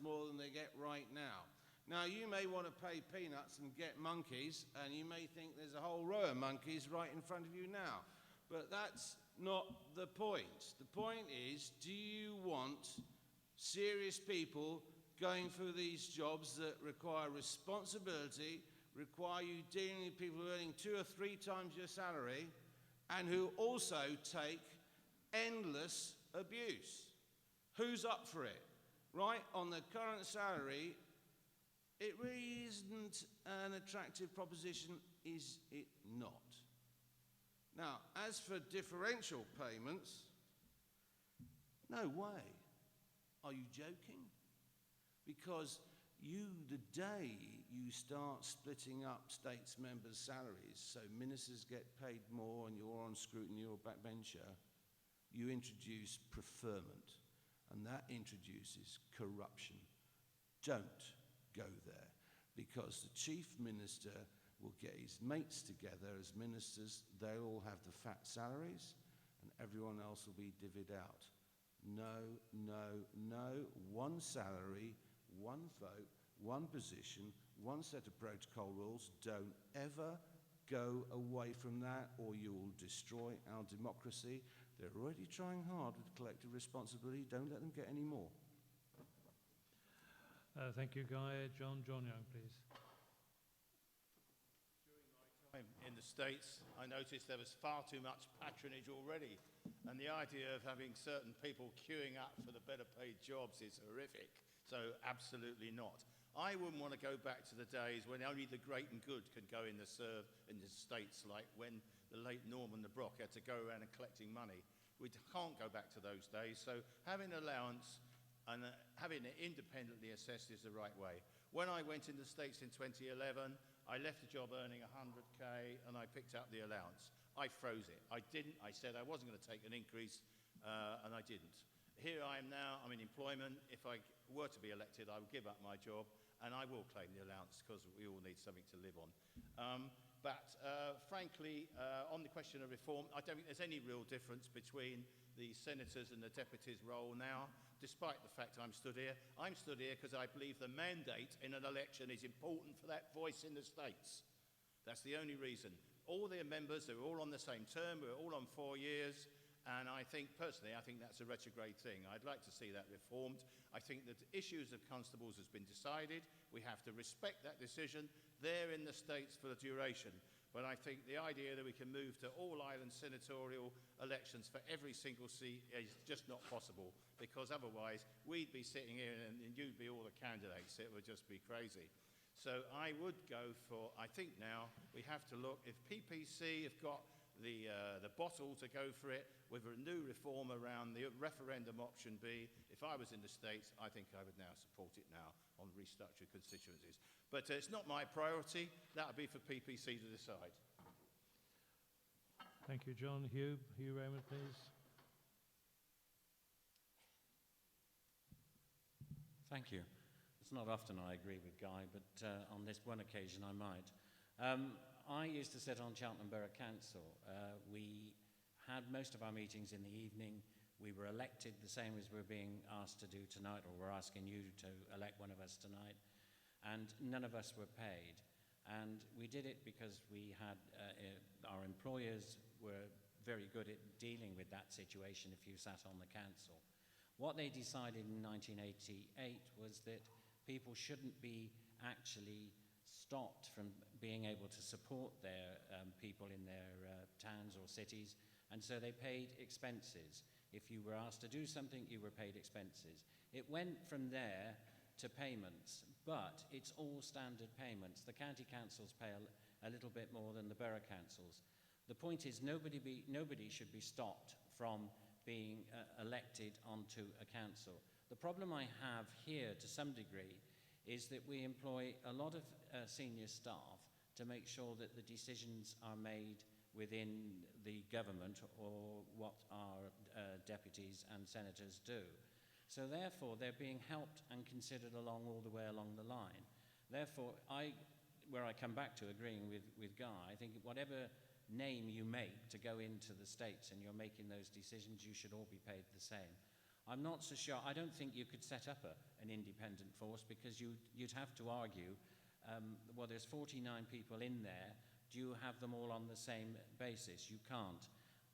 more than they get right now. Now, you may want to pay peanuts and get monkeys, and you may think there's a whole row of monkeys right in front of you now. But that's not the point. The point is, do you want serious people going through these jobs that require responsibility, require you dealing with people who are earning 2 or 3 times your salary, and who also take endless abuse? Who's up for it? Right, on the current salary, it really isn't an attractive proposition, is it not? Now, as for differential payments, no way. Are you joking? Because the day you start splitting up states members' salaries, so ministers get paid more and you're on scrutiny or backbencher, you introduce preferment, and that introduces corruption. Don't go there, because the chief minister will get his mates together as ministers, they'll all have the fat salaries, and everyone else will be divvied out. No, no, no. One salary, one vote, one position, one set of protocol rules. Don't ever go away from that, or you will destroy our democracy. They're already trying hard with collective responsibility. Don't let them get any more. Thank you, Guy. John Young, please. In the States, I noticed there was far too much patronage already, and the idea of having certain people queuing up for the better paid jobs is horrific, so absolutely not. I wouldn't want to go back to the days when only the great and good could go in the States, like when the late Norman the Brock had to go around and collecting money. We can't go back to those days, so having an allowance and having it independently assessed is the right way. When I went in the States in 2011, I left a job earning 100k and I picked up the allowance. I froze it. I didn't. I said I wasn't going to take an increase, and I didn't. Here I am now. I'm in employment. If I were to be elected, I would give up my job and I will claim the allowance, because we all need something to live on. Frankly, on the question of reform, I don't think there's any real difference between the senators and the deputies' role now, despite the fact I'm stood here. I'm stood here because I believe the mandate in an election is important for that voice in the States. That's the only reason. All their members, they're all on the same term, we're all on 4 years, and I think, personally, I think that's a retrograde thing. I'd like to see that reformed. I think that the issues of constables has been decided. We have to respect that decision. They're in the States for the duration. But I think the idea that we can move to all-island senatorial elections for every single seat is just not possible, because otherwise we'd be sitting here and you'd be all the candidates. It would just be crazy. So I would go for, I think now we have to look, if PPC have got the bottle to go for it, with a new reform around the referendum option B, if I was in the States, I think I would now support it now on restructured constituencies. But it's not my priority. That would be for PPC to decide. Thank you, John. Hugh Raymond, please. Thank you. It's not often I agree with Guy, but on this one occasion I might. I used to sit on Cheltenham Borough Council. We had most of our meetings in the evening. We were elected the same as we're being asked to do tonight, or we're asking you to elect one of us tonight. And none of us were paid. And we did it because we had, our employers were very good at dealing with that situation if you sat on the council. What they decided in 1988 was that people shouldn't be actually stopped from being able to support their people in their towns or cities, and so they paid expenses. If you were asked to do something, you were paid expenses. It went from there to payments, but it's all standard payments. The county councils pay a little bit more than the borough councils. The point is nobody should be stopped from being elected onto a council. The problem I have here to some degree is that we employ a lot of senior staff to make sure that the decisions are made within the government or what our deputies and senators do. So therefore, they're being helped and considered all the way along the line. Therefore, where I come back to agreeing with Guy, I think whatever name you make to go into the States and you're making those decisions, you should all be paid the same. I'm not so sure. I don't think you could set up an independent force, because you'd have to argue, well, there's 49 people in there. Do you have them all on the same basis? You can't.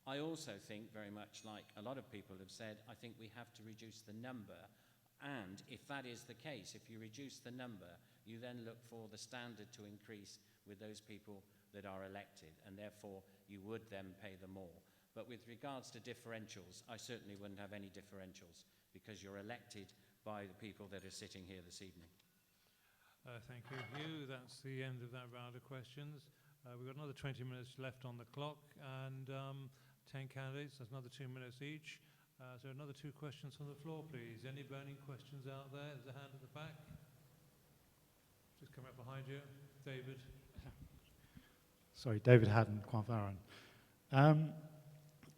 I also think, very much like a lot of people have said, I think we have to reduce the number. And if that is the case, if you reduce the number, you then look for the standard to increase with those people that are elected, and therefore you would then pay them more. But with regards to differentials, I certainly wouldn't have any differentials, because you're elected by the people that are sitting here this evening. Thank you, Hugh. That's the end of that round of questions. We've got another 20 minutes left on the clock, and 10 candidates. That's another 2 minutes each. So another 2 questions from the floor, please. Any burning questions out there? There's a hand at the back. Just come up behind you. David. Sorry, David Haddon, Quanvaran.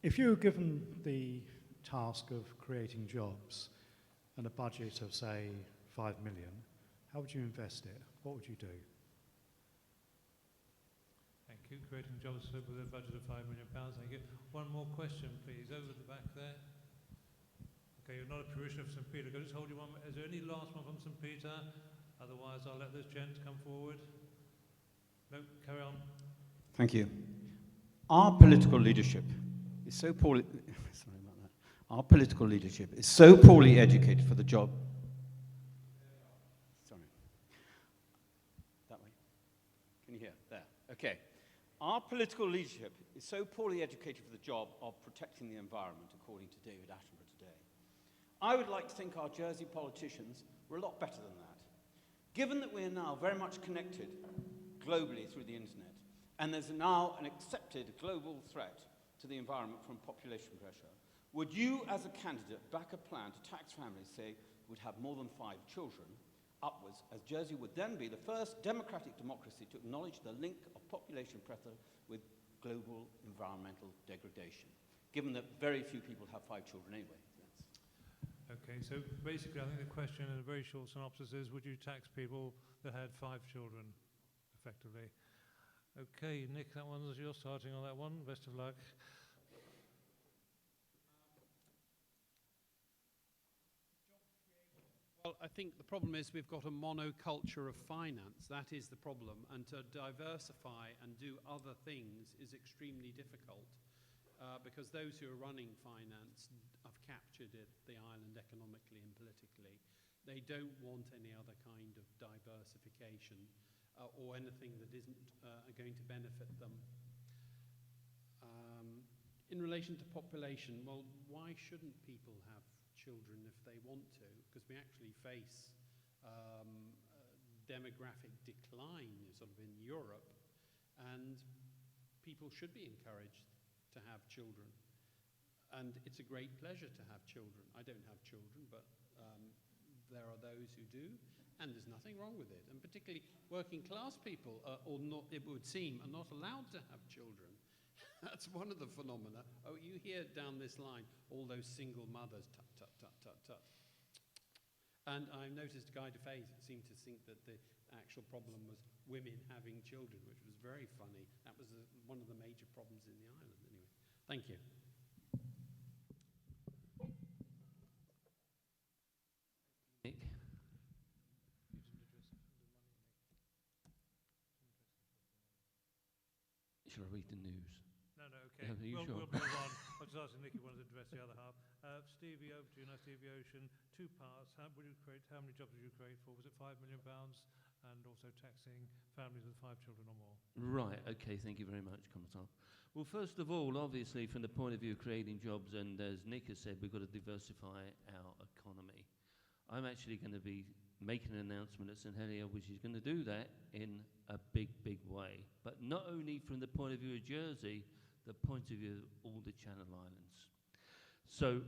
If you were given the task of creating jobs and a budget of, say, 5 million, how would you invest it? What would you do? Thank you. Creating jobs with a budget of £5 million. Thank you. One more question, please. Over the back there. Okay, you're not a parishioner of St. Peter. Can I just hold you one minute? Is there any last one from St. Peter? Otherwise, I'll let this gent come forward. No, carry on. Thank you. Our political leadership is so poorly... Sorry about that. Our political leadership is so poorly educated for the job. Sorry. That way. Can you hear? There. Okay. Our political leadership is so poorly educated for the job of protecting the environment, according to David Attenborough today. I would like to think our Jersey politicians were a lot better than that. Given that we are now very much connected globally through the internet, and there's now an accepted global threat to the environment from population pressure, would you, as a candidate, back a plan to tax families, say, would have more than 5 children, upwards, as Jersey would then be the first democratic democracy to acknowledge the link of population pressure with global environmental degradation, given that very few people have 5 children anyway? Okay, so basically I think the question in a very short synopsis is, would you tax people that had 5 children, effectively? Okay, Nick, that one's you're starting on that one. Best of luck. Well, I think the problem is we've got a monoculture of finance. That is the problem. And to diversify and do other things is extremely difficult because those who are running finance have captured the island economically and politically. They don't want any other kind of diversification. or anything that isn't going to benefit them. In relation to population, well, why shouldn't people have children if they want to? Because we actually face demographic decline sort of in Europe, and people should be encouraged to have children. And it's a great pleasure to have children. I don't have children, but there are those who do, and there's nothing wrong with it. And particularly working class people, or not, it would seem, are not allowed to have children. That's one of the phenomena. Oh, you hear down this line, all those single mothers, tut, tut, tut, tut, tut. And I noticed Guy Defay seemed to think that the actual problem was women having children, which was very funny. That was one of the major problems in the island, anyway. Thank you. Nick? Shall I read the news? No, okay. Yeah, are you sure? We'll move on. I was just asking Nick if you wanted to address the other half. Stevie, over to you now, Stevie Ocean. Two parts. How many jobs would you create for? Was it £5 million? And also taxing families with 5 children or more. Right, okay, thank you very much, Commissar. Well, first of all, obviously, from the point of view of creating jobs, and as Nick has said, we've got to diversify our economy. I'm actually going to be making an announcement at St Helier, which is going to do that in a big, big way. But not only from the point of view of Jersey, the point of view of all the Channel Islands. So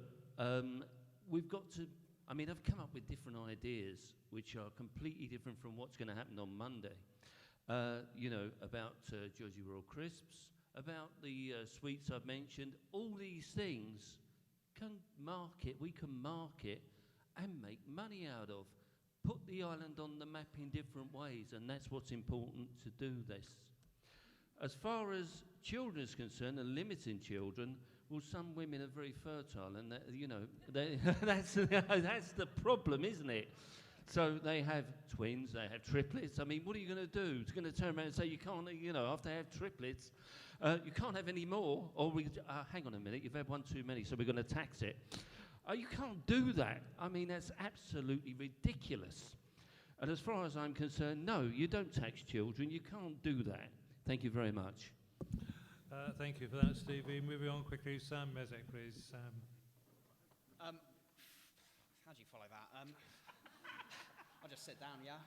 we've got to, I mean, I've come up with different ideas which are completely different from what's going to happen on Monday. You know, about Jersey Royal Crisps, about the sweets I've mentioned. All these things we can market and make money out of. Put the island on the map in different ways, and that's what's important to do this. As far as children is concerned, and limiting children, well, some women are very fertile, and that, you know, that's the problem, isn't it? So they have twins, they have triplets. I mean, what are you going to do? It's going to turn around and say you can't, you know, after they have triplets, you can't have any more, or hang on a minute, you've had one too many, so we're going to tax it. You can't do that. I mean, that's absolutely ridiculous. And as far as I'm concerned, no, you don't tax children. You can't do that. Thank you very much. Thank you for that, Stevie. Moving on quickly, Sam Mezek, please. Sam. How do you follow that? I'll just sit down, yeah?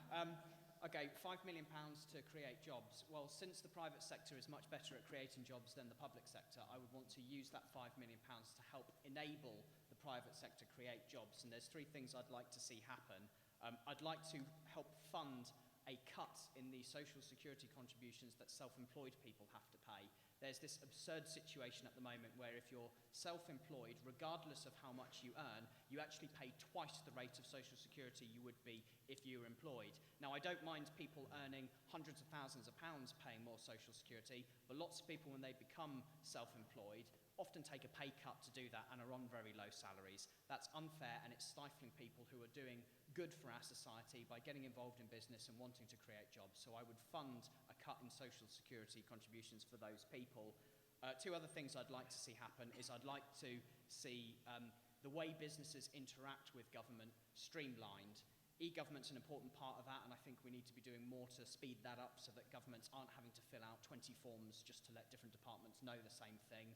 Okay, £5 million to create jobs. Well, since the private sector is much better at creating jobs than the public sector, I would want to use that £5 million to help enable the private sector create jobs. And there's 3 things I'd like to see happen. I'd like to help fund a cut in the social security contributions that self-employed people have to pay. There's this absurd situation at the moment where if you're self-employed, regardless of how much you earn, you actually pay twice the rate of social security you would be if you were employed. Now, I don't mind people earning hundreds of thousands of pounds paying more social security, but lots of people, when they become self-employed, often take a pay cut to do that and are on very low salaries. That's unfair, and it's stifling people who are doing good for our society by getting involved in business and wanting to create jobs. So I would fund a cut in social security contributions for those people. 2 other things I'd like to see happen is I'd like to see the way businesses interact with government streamlined. E-government's an important part of that, and I think we need to be doing more to speed that up so that governments aren't having to fill out 20 forms just to let different departments know the same thing.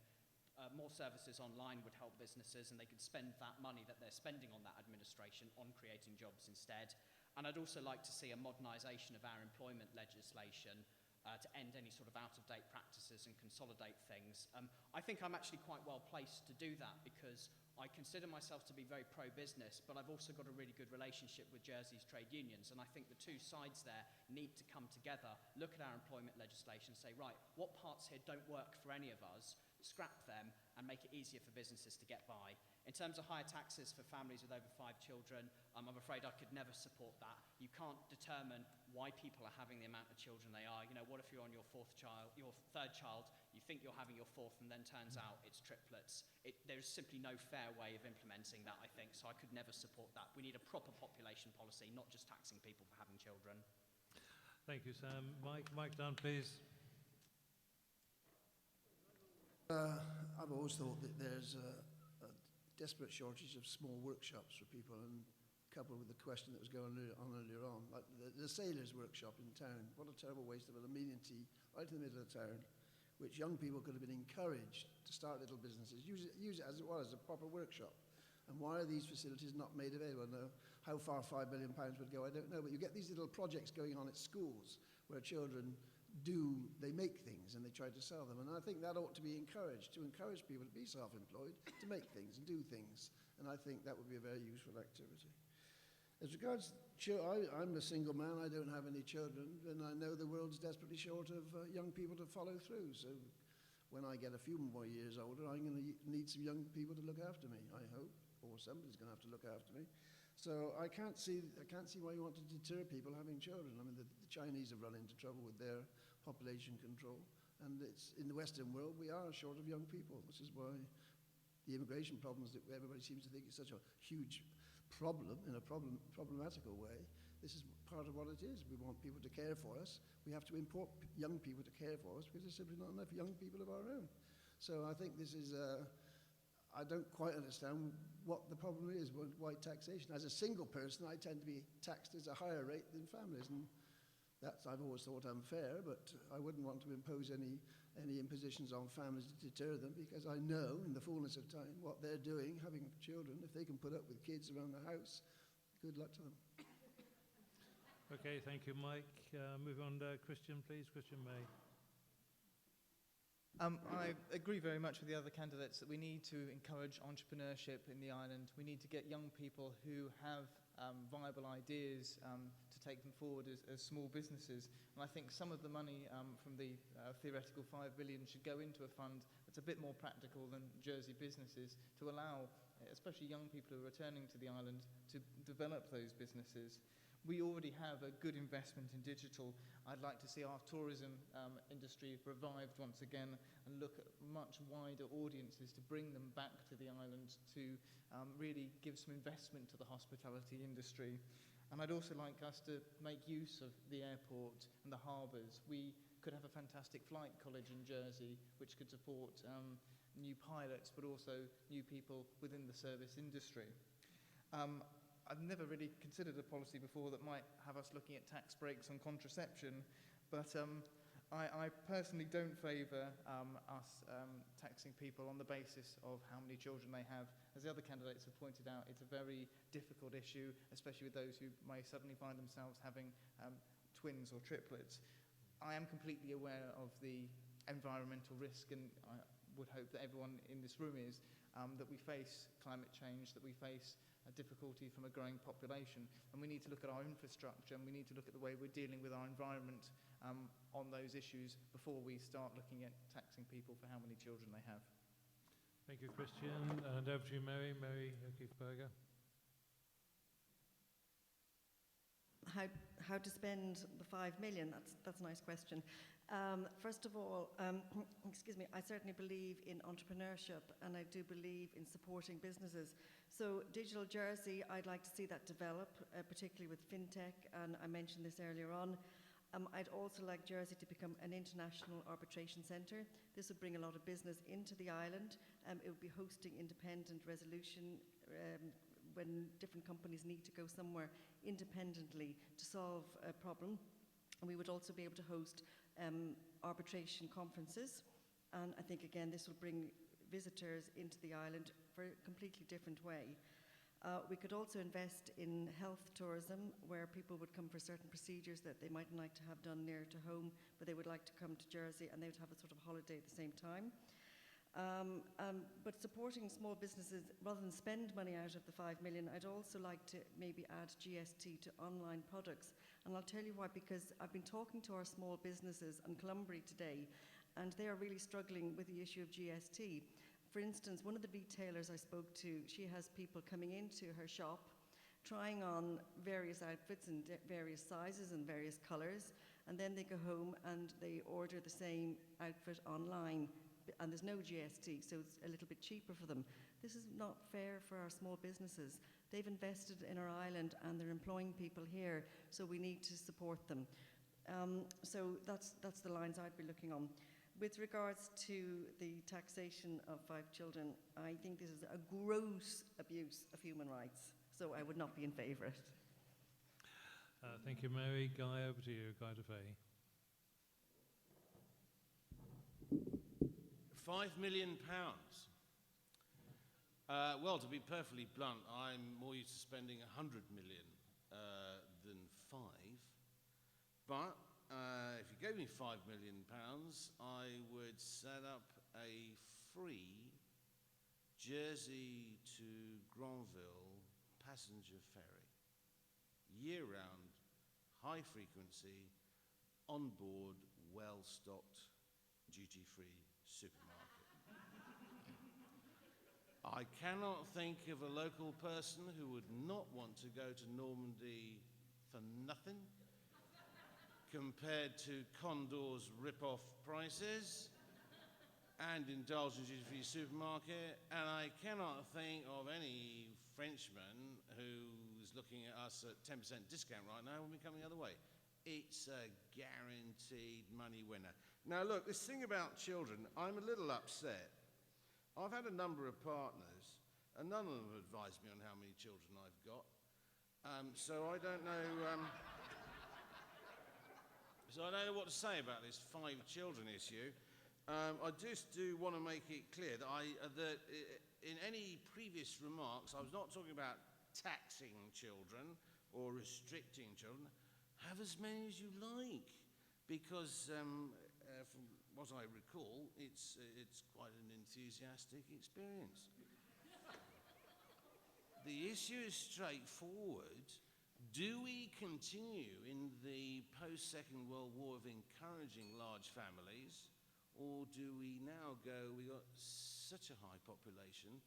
More services online would help businesses, and they could spend that money that they're spending on that administration on creating jobs instead. And I'd also like to see a modernisation of our employment legislation to end any sort of out-of-date practices and consolidate things. I think I'm actually quite well placed to do that because I consider myself to be very pro-business, but I've also got a really good relationship with Jersey's trade unions, and I think the 2 sides there need to come together, look at our employment legislation, say, right, what parts here don't work for any of us, scrap them, and make it easier for businesses to get by. In terms of higher taxes for families with over 5 children, I'm afraid I could never support that. You can't determine why people are having the amount of children they are. You know, what if you're on your 3rd child, you think you're having your 4th, and then turns out it's triplets. There's simply no fair way of implementing that, I think, so I could never support that. We need a proper population policy, not just taxing people for having children. Thank you, Sam. Mike Dunn, please. I've always thought that there's a desperate shortage of small workshops for people, and coupled with the question that was going on earlier on, like the sailors' workshop in town. What a terrible waste of an amenity right in the middle of town, which young people could have been encouraged to start little businesses, use it as it was, a proper workshop. And why are these facilities not made available? No, how far £5 million would go, I don't know, but you get these little projects going on at schools where children they make things and they try to sell them. And I think that ought to be encouraged, to encourage people to be self-employed, to make things and do things. And I think that would be a very useful activity. As regards, I'm a single man, I don't have any children, and I know the world's desperately short of young people to follow through. So when I get a few more years older, I'm going to need some young people to look after me, I hope, or somebody's going to have to look after me. So I can't see why you want to deter people having children. I mean, the Chinese have run into trouble with their population control, and it's in the Western world we are short of young people, which is why the immigration problems that everybody seems to think is such a huge problem in a problematical way. This is part of what it is. We want people to care for us. We have to import young people to care for us because there's simply not enough young people of our own. So I think this is I don't quite understand what the problem is with white taxation. As a single person, I tend to be taxed at a higher rate than families, and that's I've always thought unfair, but I wouldn't want to impose any impositions on families to deter them, because I know in the fullness of time what they're doing, having children. If they can put up with kids around the house, good luck to them. Okay, thank you, Mike. Move on to Christian, please. Christian May. I agree very much with the other candidates that we need to encourage entrepreneurship in the island. We need to get young people who have viable ideas to take them forward as small businesses. And I think some of the money from the theoretical $5 billion should go into a fund that's a bit more practical than Jersey businesses, to allow especially young people who are returning to the island to develop those businesses. We already have a good investment in digital. I'd like to see our tourism industry revived once again and look at much wider audiences to bring them back to the island, to really give some investment to the hospitality industry. And I'd also like us to make use of the airport and the harbours. We could have a fantastic flight college in Jersey which could support new pilots but also new people within the service industry. I've never really considered a policy before that might have us looking at tax breaks on contraception, but I personally don't favour us taxing people on the basis of how many children they have. As the other candidates have pointed out, it's a very difficult issue, especially with those who may suddenly find themselves having twins or triplets. I am completely aware of the environmental risk, and I would hope that everyone in this room is, that we face climate change, that we face a difficulty from a growing population, and we need to look at our infrastructure, and we need to look at the way we're dealing with our environment on those issues before we start looking at taxing people for how many children they have. Thank you, Christian. And over to you, Mary. Mary O'Keefe-Berger. How to spend the $5 million? That's a nice question. First of all, excuse me, I certainly believe in entrepreneurship, and I do believe in supporting businesses. So Digital Jersey, I'd like to see that develop, particularly with fintech, and I mentioned this earlier on. I'd also like Jersey to become an international arbitration centre. This would bring a lot of business into the island. It would be hosting independent resolution when different companies need to go somewhere independently to solve a problem. And we would also be able to host arbitration conferences. And I think, again, this will bring visitors into the island for a completely different way. We could also invest in health tourism, where people would come for certain procedures that they mightn't like to have done near to home, but they would like to come to Jersey, and they would have a sort of holiday at the same time. But supporting small businesses, rather than spend money out of the $5 million, I'd also like to maybe add GST to online products. And I'll tell you why, because I've been talking to our small businesses in Columbury today, and they are really struggling with the issue of GST. For instance, one of the retailers I spoke to, she has people coming into her shop, trying on various outfits in various sizes and various colours, and then they go home and they order the same outfit online, and there's no GST, so it's a little bit cheaper for them. This is not fair for our small businesses. They've invested in our island and they're employing people here, so we need to support them. So that's the lines I'd be looking on. With regards to the taxation of 5 children, I think this is a gross abuse of human rights. so I would not be in favour of it. Thank you, Mary. Guy, over to you. Guy de Fay. £5 million. Well, to be perfectly blunt, I'm more used to spending 100 million than 5. But if you gave me £5 million, I would set up a free Jersey to Granville passenger ferry, year-round, high-frequency, on-board, well-stocked, duty-free supermarket. I cannot think of a local person who would not want to go to Normandy for nothing compared to Condor's rip-off prices and indulge in duty-free supermarket, and I cannot think of any Frenchman who's looking at us at 10% discount right now when we're coming the other way. It's a guaranteed money winner. Now look, this thing about children, I'm a little upset. I've had a number of partners, and none of them have advised me on how many children I've got. So I don't know. So I don't know what to say about this 5 children issue. I just do want to make it clear that in any previous remarks, I was not talking about taxing children or restricting children. Have as many as you like, because from what I recall, it's quite an enthusiastic experience. The issue is straightforward. Do we continue in the post-Second World War of encouraging large families, or do we now go, we've got such a high population,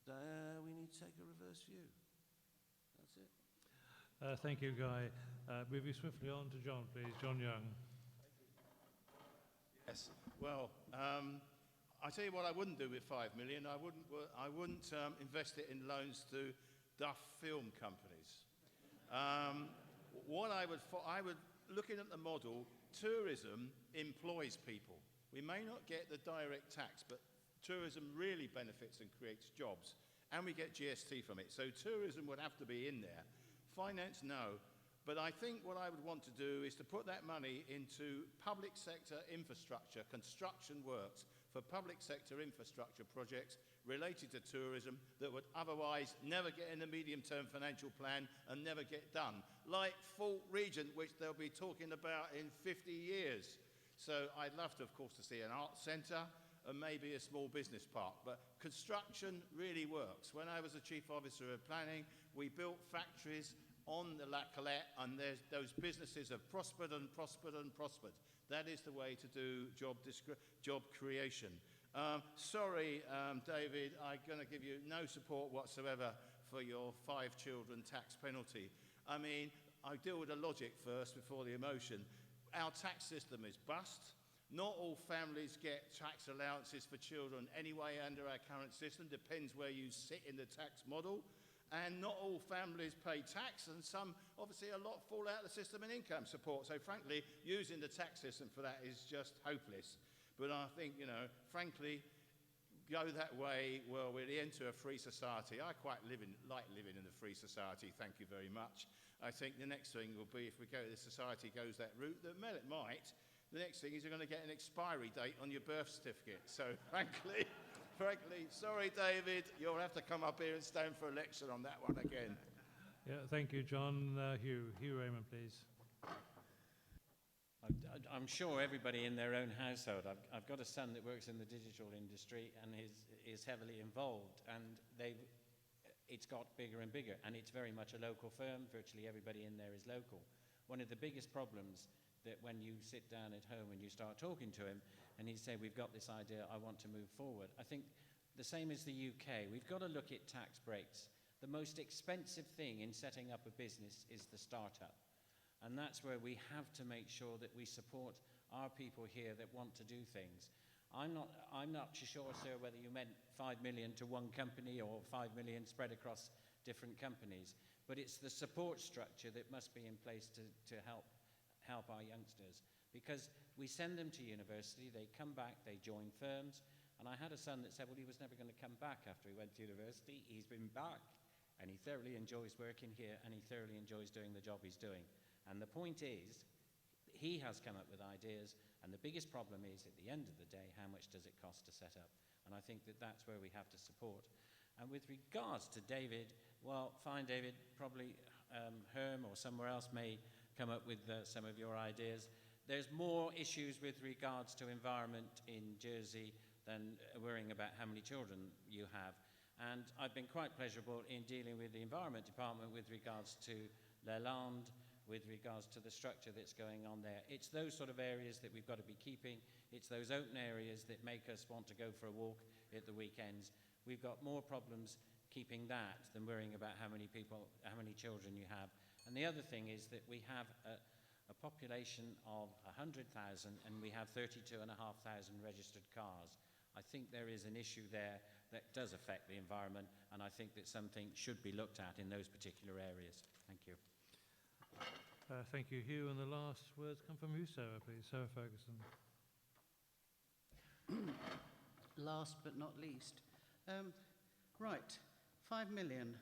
we need to take a reverse view? That's it. Thank you, Guy. Moving swiftly on to John, please. John Young. Yes. Well, I tell you what I wouldn't do with 5 million. I wouldn't invest it in loans to Duff film companies. What I would, looking at the model, tourism employs people. We may not get the direct tax, but tourism really benefits and creates jobs, and we get GST from it. So tourism would have to be in there. Finance, no. But I think what I would want to do is to put that money into public sector infrastructure, construction works for public sector infrastructure projects related to tourism that would otherwise never get in the medium-term financial plan and never get done. Like Fort Regent, which they'll be talking about in 50 years. So I'd love to, of course, to see an art centre and maybe a small business park. But construction really works. When I was a chief officer of planning, we built factories on the La Colette, and those businesses have prospered and prospered and prospered. That is the way to do job creation. Sorry, David, I'm going to give you no support whatsoever for your 5 children tax penalty. I mean, I deal with the logic first before the emotion. Our tax system is bust. Not all families get tax allowances for children anyway under our current system. Depends where you sit in the tax model. And not all families pay tax, and some, obviously a lot fall out of the system in income support. So frankly, using the tax system for that is just hopeless. But I think, frankly, go that way, well, we'll enter a free society. I quite like living in a free society, thank you very much. I think the next thing will be, if the society goes that route, that it might, the next thing is you're going to get an expiry date on your birth certificate. So frankly, sorry, David, you'll have to come up here and stand for election on that one again. Yeah, thank you, John. Hugh Raymond, please. I'm sure everybody in their own household, I've got a son that works in the digital industry and is heavily involved, and it's got bigger and bigger, and it's very much a local firm. Virtually everybody in there is local. One of the biggest problems that when you sit down at home and you start talking to him and he say, we've got this idea, I want to move forward. I think the same as the UK, we've got to look at tax breaks. The most expensive thing in setting up a business is the startup. And that's where we have to make sure that we support our people here that want to do things. I'm not sure, sir, whether you meant 5 million to one company or 5 million spread across different companies, but it's the support structure that must be in place to help our youngsters. Because we send them to university, they come back, they join firms, and I had a son that said, well, he was never going to come back after he went to university. He's been back, and he thoroughly enjoys working here, and he thoroughly enjoys doing the job he's doing. And the point is, he has come up with ideas, and the biggest problem is, at the end of the day, how much does it cost to set up? And I think that that's where we have to support. And with regards to David, well, fine, David, probably Herm or somewhere else may come up with some of your ideas. There's more issues with regards to environment in Jersey than worrying about how many children you have. And I've been quite pleasurable in dealing with the Environment Department with regards to their land, with regards to the structure that's going on there. It's those sort of areas that we've got to be keeping. It's those open areas that make us want to go for a walk at the weekends. We've got more problems keeping that than worrying about how many people, how many children you have. And the other thing is that we have a population of 100,000 and we have 32,500 registered cars. I think there is an issue there that does affect the environment, and I think that something should be looked at in those particular areas. Thank you. Thank you, Hugh. And the last words come from you, Sarah, please. Sarah Ferguson. Last but not least. Right, 5 million.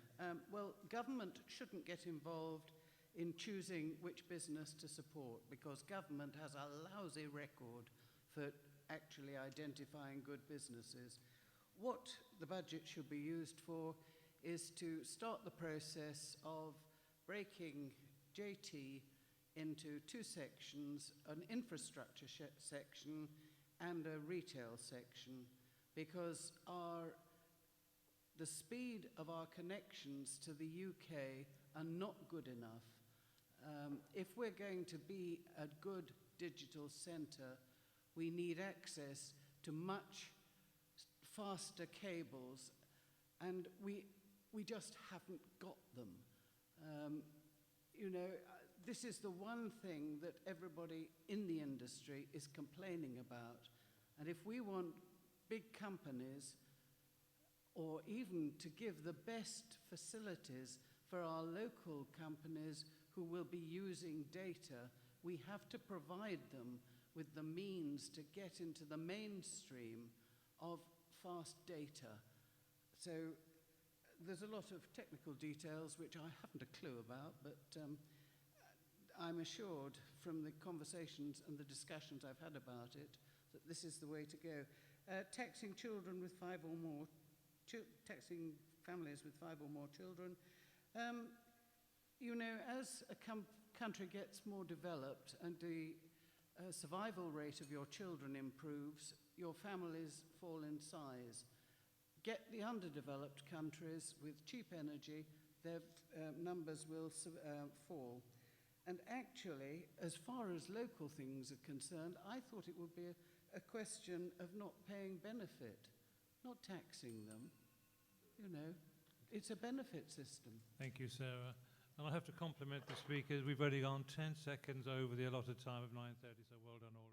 Well, government shouldn't get involved in choosing which business to support, because government has a lousy record for actually identifying good businesses. What the budget should be used for is to start the process of breaking JT into two sections, an infrastructure section and a retail section, because the speed of our connections to the UK are not good enough. If we're going to be a good digital centre, we need access to much faster cables, and we just haven't got them. You know, this is the one thing that everybody in the industry is complaining about. And if we want big companies, or even to give the best facilities for our local companies who will be using data, we have to provide them with the means to get into the mainstream of fast data. So there's a lot of technical details which I haven't a clue about, but I'm assured from the conversations and the discussions I've had about it that this is the way to go. Taxing children with 5 or more, taxing families with 5 or more children. You know, as a country gets more developed and the survival rate of your children improves, your families fall in size. Get the underdeveloped countries with cheap energy, their numbers will fall. And actually, as far as local things are concerned, I thought it would be a question of not paying benefit, not taxing them. You know, it's a benefit system. Thank you, Sarah. And I have to compliment the speakers. We've already gone 10 seconds over the allotted time of 9:30, so well done all.